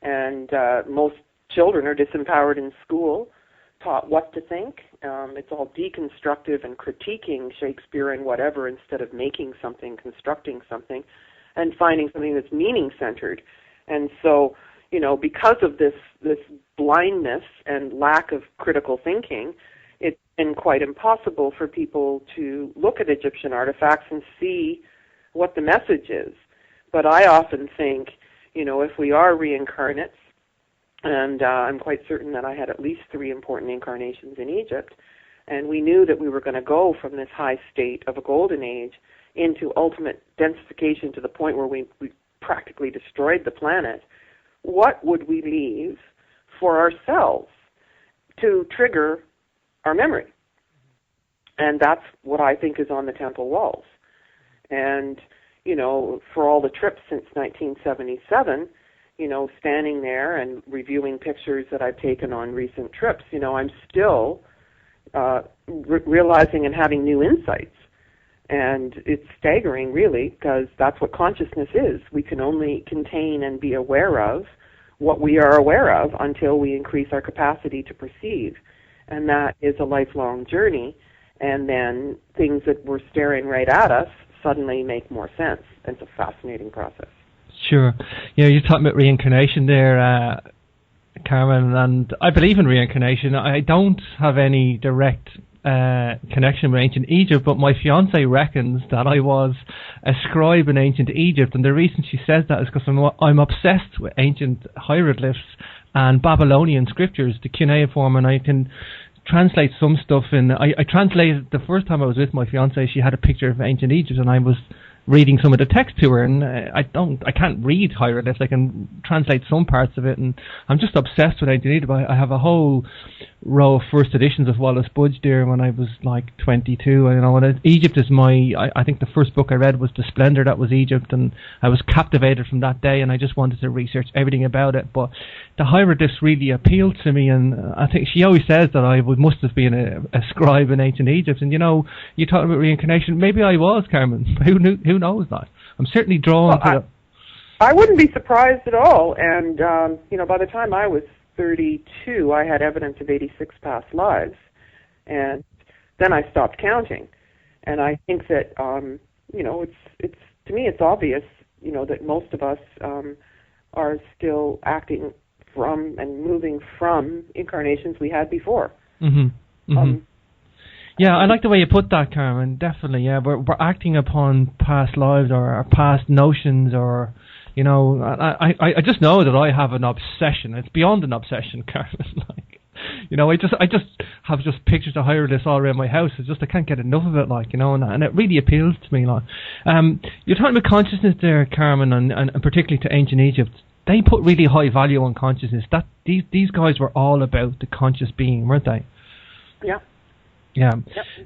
And most children are disempowered in school, taught what to think. It's all deconstructive and critiquing Shakespeare and whatever instead of making something, constructing something, and finding something that's meaning-centered. And so, because of this blindness and lack of critical thinking, it's been quite impossible for people to look at Egyptian artifacts and see what the message is. But I often think, if we are reincarnates, and I'm quite certain that I had at least 3 important incarnations in Egypt, and we knew that we were going to go from this high state of a golden age into ultimate densification to the point where we practically destroyed the planet. What would we leave for ourselves to trigger our memory? And that's what I think is on the temple walls. And, for all the trips since 1977, standing there and reviewing pictures that I've taken on recent trips, I'm still realizing and having new insights. And it's staggering, really, because that's what consciousness is. We can only contain and be aware of what we are aware of until we increase our capacity to perceive. And that is a lifelong journey. And then things that were staring right at us suddenly make more sense. It's a fascinating process. Sure. You're talking about reincarnation there, Carmen, and I believe in reincarnation. I don't have any direct connection with ancient Egypt, but my fiance reckons that I was a scribe in ancient Egypt, and the reason she says that is because I'm obsessed with ancient hieroglyphs and Babylonian scriptures, the cuneiform, and I can translate some stuff in. I translated the first time I was with my fiance. She had a picture of ancient Egypt, and I was reading some of the text to her, and I can't read hieroglyphs. I can translate some parts of it, and I'm just obsessed with ancient Egypt. I have a whole row of first editions of Wallace Budge there when I was like 22. You know, and Egypt is I think the first book I read was The Splendor, that was Egypt, and I was captivated from that day, and I just wanted to research everything about it. But the hieroglyphs really appealed to me, and I think she always says that I must have been a scribe in ancient Egypt. And you know, you talk about reincarnation. Maybe I was, Carmen. Who knows that? I'm certainly drawn to I wouldn't be surprised at all. And you know, by the time I was 32, I had evidence of 86 past lives, and then I stopped counting. And I think that you know, it's to me it's obvious, you know, that most of us are still acting from and moving from incarnations we had before. Mm-hmm. Mm-hmm. Yeah, I like the way you put that, Carmen. Definitely, yeah. We're acting upon past lives or our past notions, or, you know, I just know that I have an obsession. It's beyond an obsession, Carmen. Like, you know, I just have pictures of hieroglyphs all around my house. I can't get enough of it, like, you know, and it really appeals to me, like. You're talking about consciousness there, Carmen, and particularly to ancient Egypt. They put really high value on consciousness. That these guys were all about the conscious being, weren't they? Yeah. Yeah.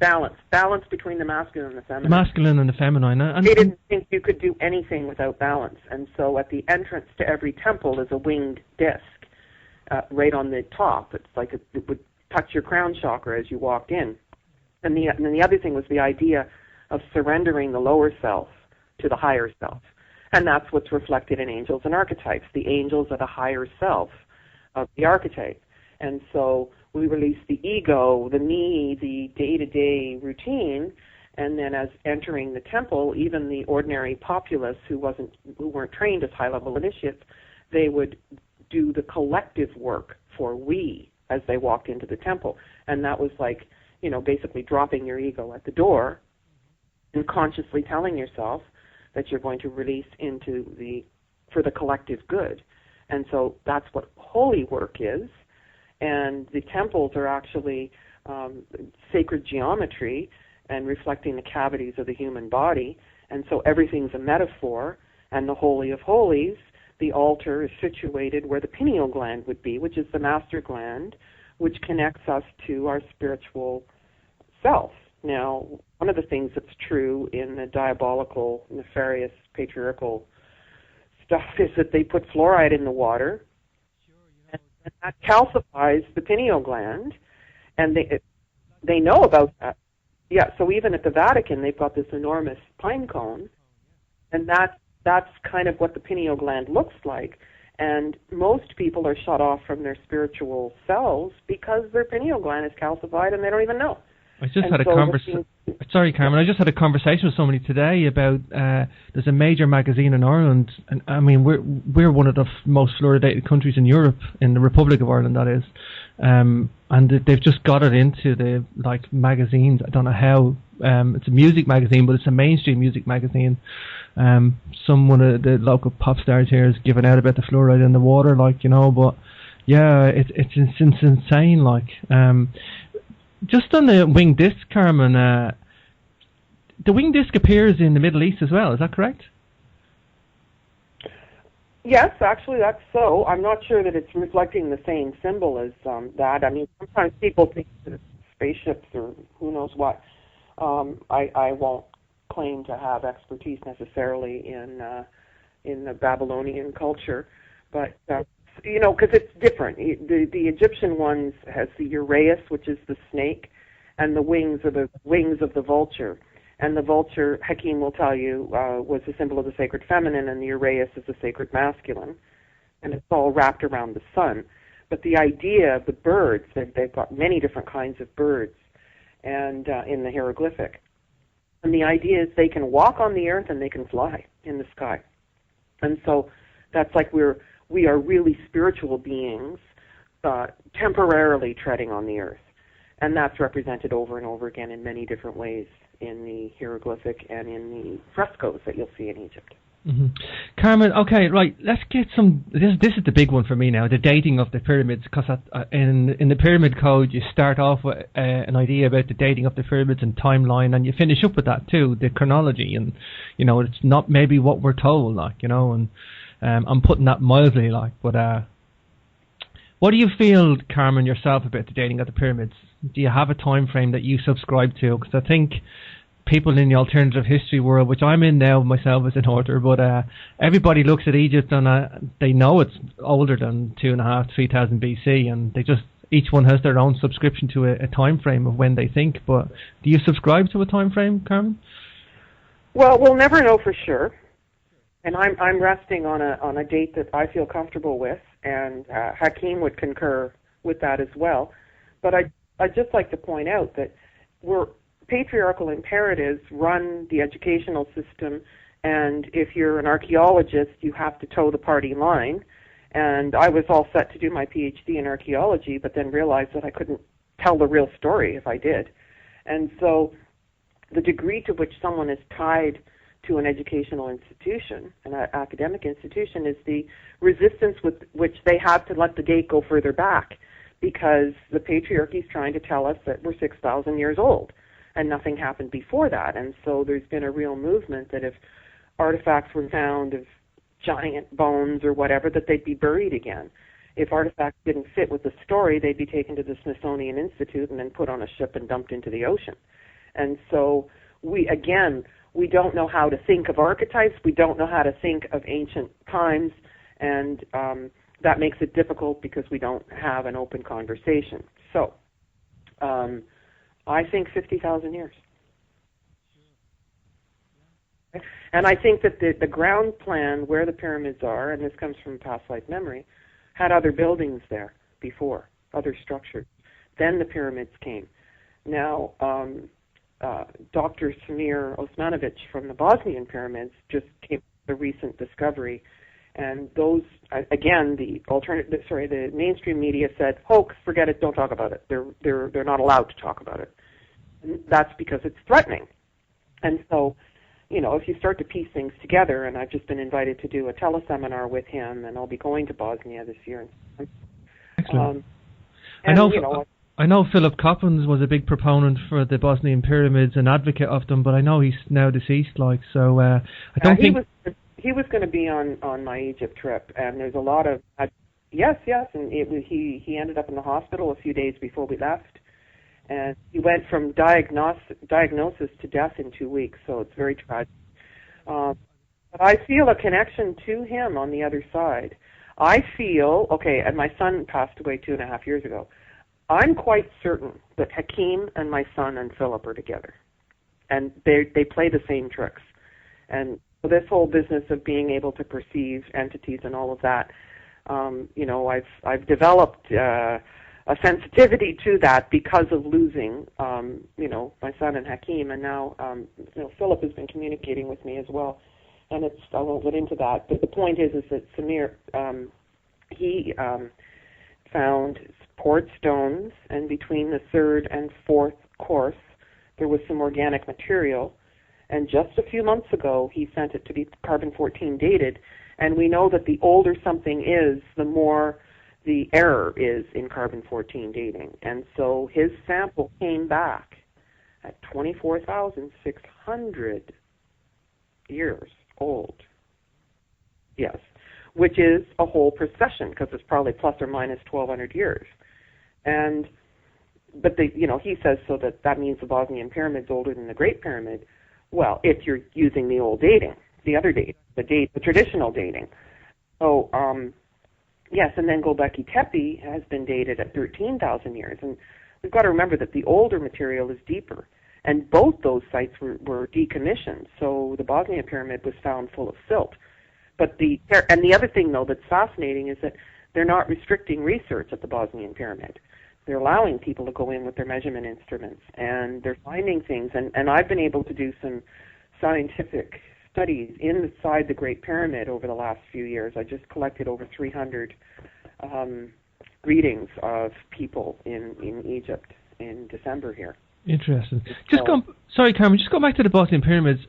Yep. Balance between the masculine and the feminine. The masculine and the feminine. And they didn't think you could do anything without balance. And so at the entrance to every temple is a winged disc right on the top. It's like it would touch your crown chakra as you walked in. And then the other thing was the idea of surrendering the lower self to the higher self. And that's what's reflected in angels and archetypes. The angels are the higher self of the archetype. And so we release the ego, the me, the day-to-day routine, and then as entering the temple, even the ordinary populace who weren't trained as high-level initiates, they would do the collective work for we as they walked into the temple. And that was like, you know, basically dropping your ego at the door and consciously telling yourself that you're going to release for the collective good. And so that's what holy work is. And the temples are actually sacred geometry and reflecting the cavities of the human body. And so everything's a metaphor. And the Holy of Holies, the altar, is situated where the pineal gland would be, which is the master gland, which connects us to our spiritual self. Now, one of the things that's true in the diabolical, nefarious, patriarchal stuff is that they put fluoride in the water, and that calcifies the pineal gland, and they know about that. Yeah, so even at the Vatican, they've got this enormous pine cone, and that's kind of what the pineal gland looks like. And most people are shut off from their spiritual selves because their pineal gland is calcified and they don't even know. I just had a conversation. Sorry, Carmen. I just had a conversation with somebody today about there's a major magazine in Ireland, and I mean we're one of the most fluoridated countries in Europe, in the Republic of Ireland, that is, and they've just got it into the magazines. I don't know how. It's a music magazine, but it's a mainstream music magazine. One of the local pop stars here is giving out about the fluoride in the water, like, you know. But yeah, it's insane, like. Just on the winged disc, Carmen, the winged disc appears in the Middle East as well, is that correct? Yes, actually that's so. I'm not sure that it's reflecting the same symbol as that. I mean, sometimes people think that it's spaceships or who knows what. I won't claim to have expertise necessarily in the Babylonian culture, but you know, because it's different. The Egyptian ones has the uraeus, which is the snake, and the wings are the wings of the vulture. And the vulture, Hakim will tell you, was the symbol of the sacred feminine, and the uraeus is the sacred masculine. And it's all wrapped around the sun. But the idea of the birds, they've got many different kinds of birds, and in the hieroglyphic. And the idea is they can walk on the earth and they can fly in the sky. And so that's like we are really spiritual beings temporarily treading on the earth. And that's represented over and over again in many different ways in the hieroglyphic and in the frescoes that you'll see in Egypt. Mm-hmm. Carmen, okay, right. Let's get some. This is the big one for me now. The dating of the pyramids, because in the pyramid code you start off with an idea about the dating of the pyramids and timeline, and you finish up with that too, the chronology, and it's not maybe what we're told, and I'm putting that mildly, but what do you feel, Carmen, yourself about the dating of the pyramids? Do you have a time frame that you subscribe to? Because I think people in the alternative history world, which I'm in now myself as an author, but everybody looks at Egypt and they know it's older than 2,500, 3,000 BC, and they just each one has their own subscription to a time frame of when they think. But do you subscribe to a time frame, Carmen? Well, we'll never know for sure, and I'm resting on a date that I feel comfortable with, and Hakeem would concur with that as well. But I'd just like to point out that patriarchal imperatives run the educational system, and if you're an archaeologist, you have to toe the party line. And I was all set to do my PhD in archaeology, but then realized that I couldn't tell the real story if I did. And so the degree to which someone is tied to an educational institution, an academic institution, is the resistance with which they have to let the date go further back, because the patriarchy is trying to tell us that we're 6,000 years old. And nothing happened before that. And so there's been a real movement that if artifacts were found of giant bones or whatever, that they'd be buried again. If artifacts didn't fit with the story, they'd be taken to the Smithsonian Institute and then put on a ship and dumped into the ocean. And so we don't know how to think of archetypes. We don't know how to think of ancient times. And that makes it difficult because we don't have an open conversation. So I think 50,000 years. And I think that the ground plan where the pyramids are, and this comes from past life memory, had other buildings there before, other structures. Then the pyramids came. Now, Dr. Samir Osmanovic from the Bosnian pyramids just came with a recent discovery. And those, again, the mainstream media said, hoax, forget it, don't talk about it. They're not allowed to talk about it. And that's because it's threatening. And so, if you start to piece things together, and I've just been invited to do a teleseminar with him, and I'll be going to Bosnia this year. Excellent. I know Philip Coppens was a big proponent for the Bosnian pyramids, an advocate of them, but I know he's now deceased. I don't think he was going to be on my Egypt trip, and there's a lot of yes, and he ended up in the hospital a few days before we left, and he went from diagnosis to death in 2 weeks, so it's very tragic. But I feel a connection to him on the other side. I feel, and my son passed away 2.5 years ago. I'm quite certain that Hakeem and my son and Philip are together, and they play the same tricks. And so this whole business of being able to perceive entities and all of that, I've developed a sensitivity to that because of losing, my son and Hakeem, and now, Philip has been communicating with me as well, and I won't get into that. But the point is that Samir, he found poured stones, and between the third and fourth course, there was some organic material. And just a few months ago, he sent it to be carbon-14 dated. And we know that the older something is, the more the error is in carbon-14 dating. And so his sample came back at 24,600 years old. Yes, which is a whole precession, because it's probably plus or minus 1,200 years. But he says so that means the Bosnian pyramid's older than the Great Pyramid. Well, if you're using the old dating, the other date, the traditional dating. So, yes, and then Göbekli Tepe has been dated at 13,000 years. And we've got to remember that the older material is deeper. And both those sites were decommissioned. So the Bosnian pyramid was found full of silt. But the other thing, though, that's fascinating is that they're not restricting research at the Bosnian pyramid. They're allowing people to go in with their measurement instruments, and they're finding things. And I've been able to do some scientific studies inside the Great Pyramid over the last few years. I just collected over 300 readings of people in Egypt in December here. Interesting. Sorry, Carmen, just go back to the Bosnian pyramids.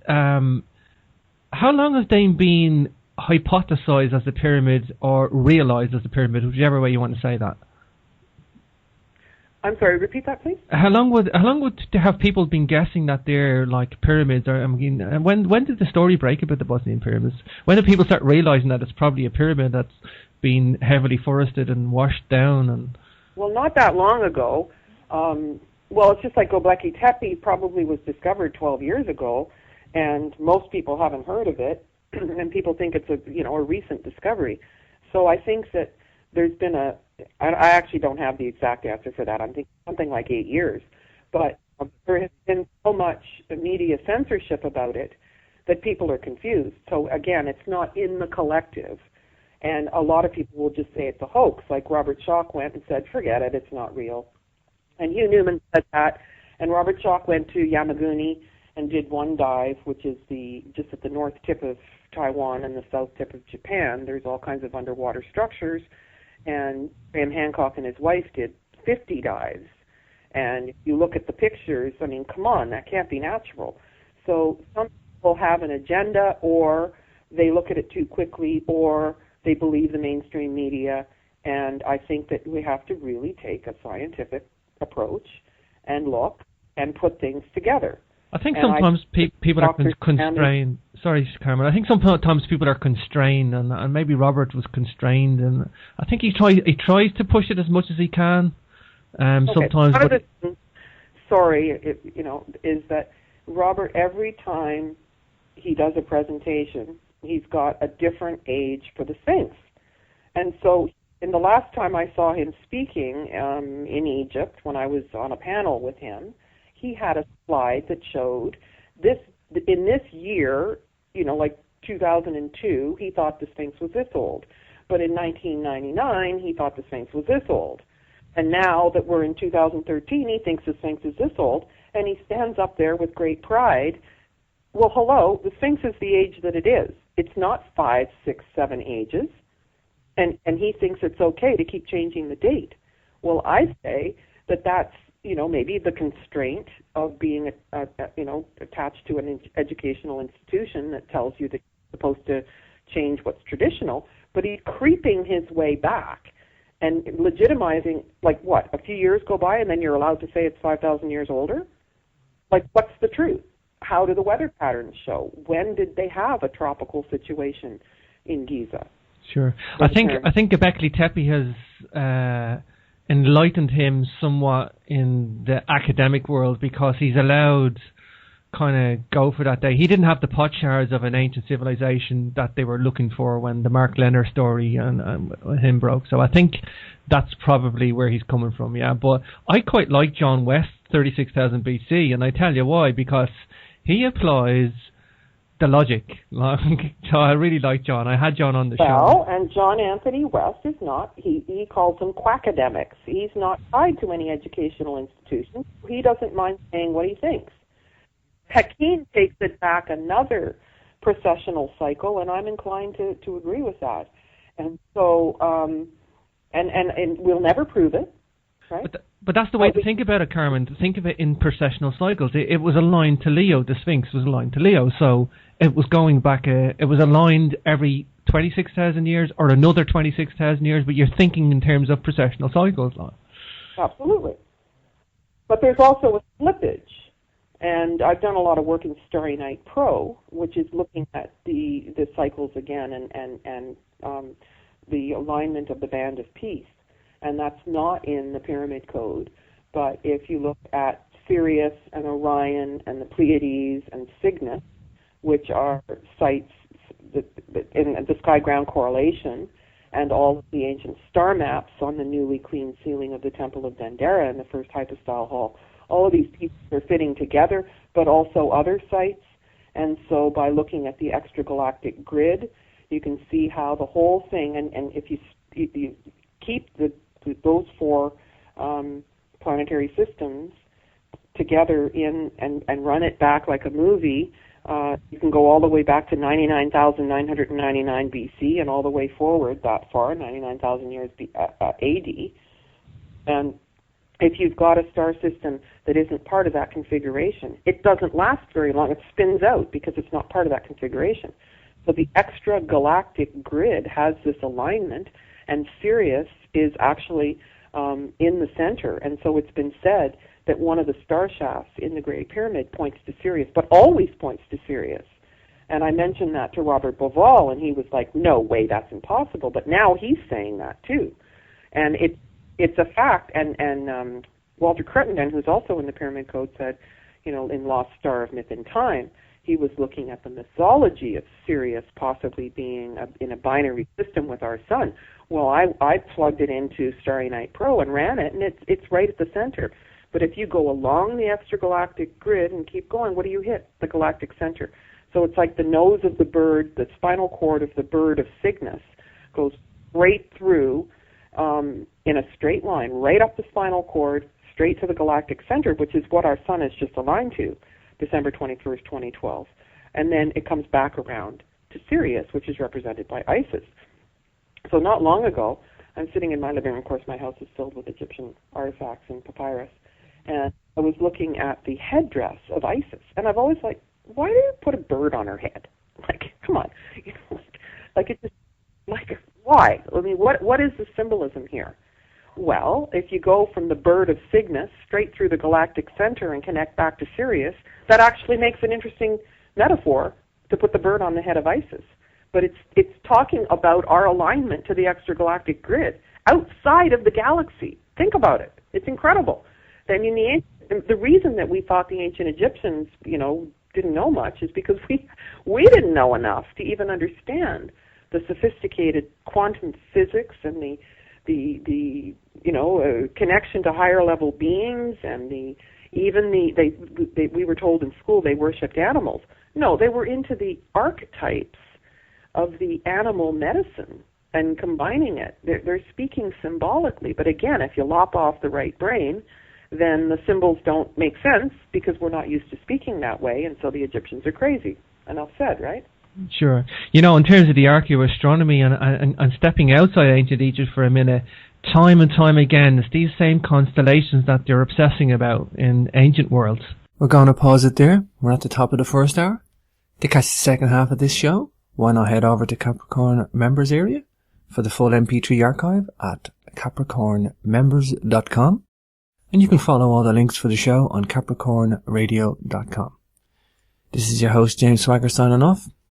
how long have they been hypothesized as the pyramid or realized as the pyramid, whichever way you want to say that? I'm sorry, repeat that, please. How long would have people been guessing that they're like pyramids? Or I mean, when did the story break about the Bosnian pyramids? When did people start realizing that it's probably a pyramid that's been heavily forested and washed down? And well, not that long ago. Well, it's just like Göbekli Tepe probably was discovered 12 years ago, and most people haven't heard of it, and people think it's a recent discovery. So I think that there's been I actually don't have the exact answer for that. I'm thinking something like 8 years. But there has been so much media censorship about it that people are confused. So again, it's not in the collective. And a lot of people will just say it's a hoax. Like Robert Schoch went and said, forget it, it's not real. And Hugh Newman said that. And Robert Schoch went to Yamaguni and did one dive, which is just at the north tip of Taiwan and the south tip of Japan. There's all kinds of underwater structures. And Graham Hancock and his wife did 50 dives. And if you look at the pictures, I mean, come on, that can't be natural. So some people have an agenda, or they look at it too quickly, or they believe the mainstream media. And I think that we have to really take a scientific approach and look and put things together. I think sometimes people are constrained. Sorry, Carmen. I think sometimes people are constrained, and maybe Robert was constrained, and I think he tries to push it as much as he can. Okay. Sometimes. One of the things, is that Robert, every time he does a presentation, he's got a different age for the Sphinx, and so. In the last time I saw him speaking in Egypt, when I was on a panel with him, he had a slide that showed this in this year, like 2002, he thought the Sphinx was this old. But in 1999, he thought the Sphinx was this old. And now that we're in 2013, he thinks the Sphinx is this old, and he stands up there with great pride. Well, hello, the Sphinx is the age that it is. It's not 5, 6, 7 ages. And he thinks it's okay to keep changing the date. Well, I say that's maybe the constraint of being attached to an educational institution that tells you that you're supposed to change what's traditional. But he's creeping his way back and legitimizing, a few years go by and then you're allowed to say it's 5,000 years older? What's the truth? How do the weather patterns show? When did they have a tropical situation in Giza? Sure. I think Göbekli Tepe has enlightened him somewhat in the academic world, because he's allowed kind of go for that day. He didn't have the potsherds of an ancient civilization that they were looking for when the Mark Lenner story and him broke. So I think that's probably where he's coming from, yeah. But I quite like John West, 36,000 BC, and I tell you why, because he applies the logic. So I really like John. I had John on the show. Well, and John Anthony West is not, he calls them quackademics. He's not tied to any educational institution. He doesn't mind saying what he thinks. Hakeem takes it back another processional cycle, and I'm inclined to agree with that. And so, and we'll never prove it, right? But that's the way to think about it, Carmen. To think of it in processional cycles. It was aligned to Leo. The Sphinx was aligned to Leo, so it was going back. It was aligned every 26,000 years or another 26,000 years. But you're thinking in terms of processional cycles. Absolutely. But there's also a slippage, and I've done a lot of work in Starry Night Pro, which is looking at the cycles again and the alignment of the Band of Peace. And that's not in the Pyramid Code. But if you look at Sirius and Orion and the Pleiades and Cygnus, which are sites in the sky-ground correlation, and all of the ancient star maps on the newly cleaned ceiling of the Temple of Dendera in the first hypostyle hall, all of these pieces are fitting together, but also other sites. And so by looking at the extragalactic grid, you can see how the whole thing, and if you keep those four planetary systems together and run it back like a movie, you can go all the way back to 99,999 BC and all the way forward that far, 99,000 years AD, and if you've got a star system that isn't part of that configuration, it doesn't last very long. It spins out because it's not part of that configuration. So the extragalactic grid has this alignment, and Sirius is actually in the center. And so it's been said that one of the star shafts in the Great Pyramid points to Sirius, but always points to Sirius. And I mentioned that to Robert Bauval, and he was like, no way, that's impossible. But now he's saying that too. And it's a fact. And Walter Cruttenden, who's also in the Pyramid Code, said, in Lost Star of Myth and Time, he was looking at the mythology of Sirius possibly being in a binary system with our sun. Well, I plugged it into Starry Night Pro and ran it, and it's right at the center. But if you go along the extragalactic grid and keep going, what do you hit? The galactic center. So it's like the nose of the bird, the spinal cord of the bird of Cygnus goes right through in a straight line, right up the spinal cord, straight to the galactic center, which is what our sun is just aligned to, December 21st, 2012. And then it comes back around to Sirius, which is represented by Isis. So not long ago, I'm sitting in my living room. Of course, my house is filled with Egyptian artifacts and papyrus. And I was looking at the headdress of Isis. And I've always why do you put a bird on her head? Come on. It just, why? I mean, what is the symbolism here? Well, if you go from the bird of Cygnus straight through the galactic center and connect back to Sirius, that actually makes an interesting metaphor to put the bird on the head of Isis. But it's talking about our alignment to the extragalactic grid outside of the galaxy. Think about it. It's incredible. I mean, the reason that we thought the ancient Egyptians, didn't know much is because we didn't know enough to even understand the sophisticated quantum physics and the connection to higher level beings, and we were told in school they worshipped animals. No, they were into the archetypes of the animal medicine and combining it. They're speaking symbolically, but again, if you lop off the right brain, then the symbols don't make sense because we're not used to speaking that way, and so the Egyptians are crazy. Enough said, right? Sure. In terms of the archaeoastronomy and stepping outside ancient Egypt for a minute, time and time again, it's these same constellations that they're obsessing about in ancient worlds. We're going to pause it there. We're at the top of the first hour. To catch the second half of this show, why not head over to Capricorn members area for the full MP3 archive at capricornmembers.com. And you can follow all the links for the show on capricornradio.com. This is your host, James Swagger, signing off.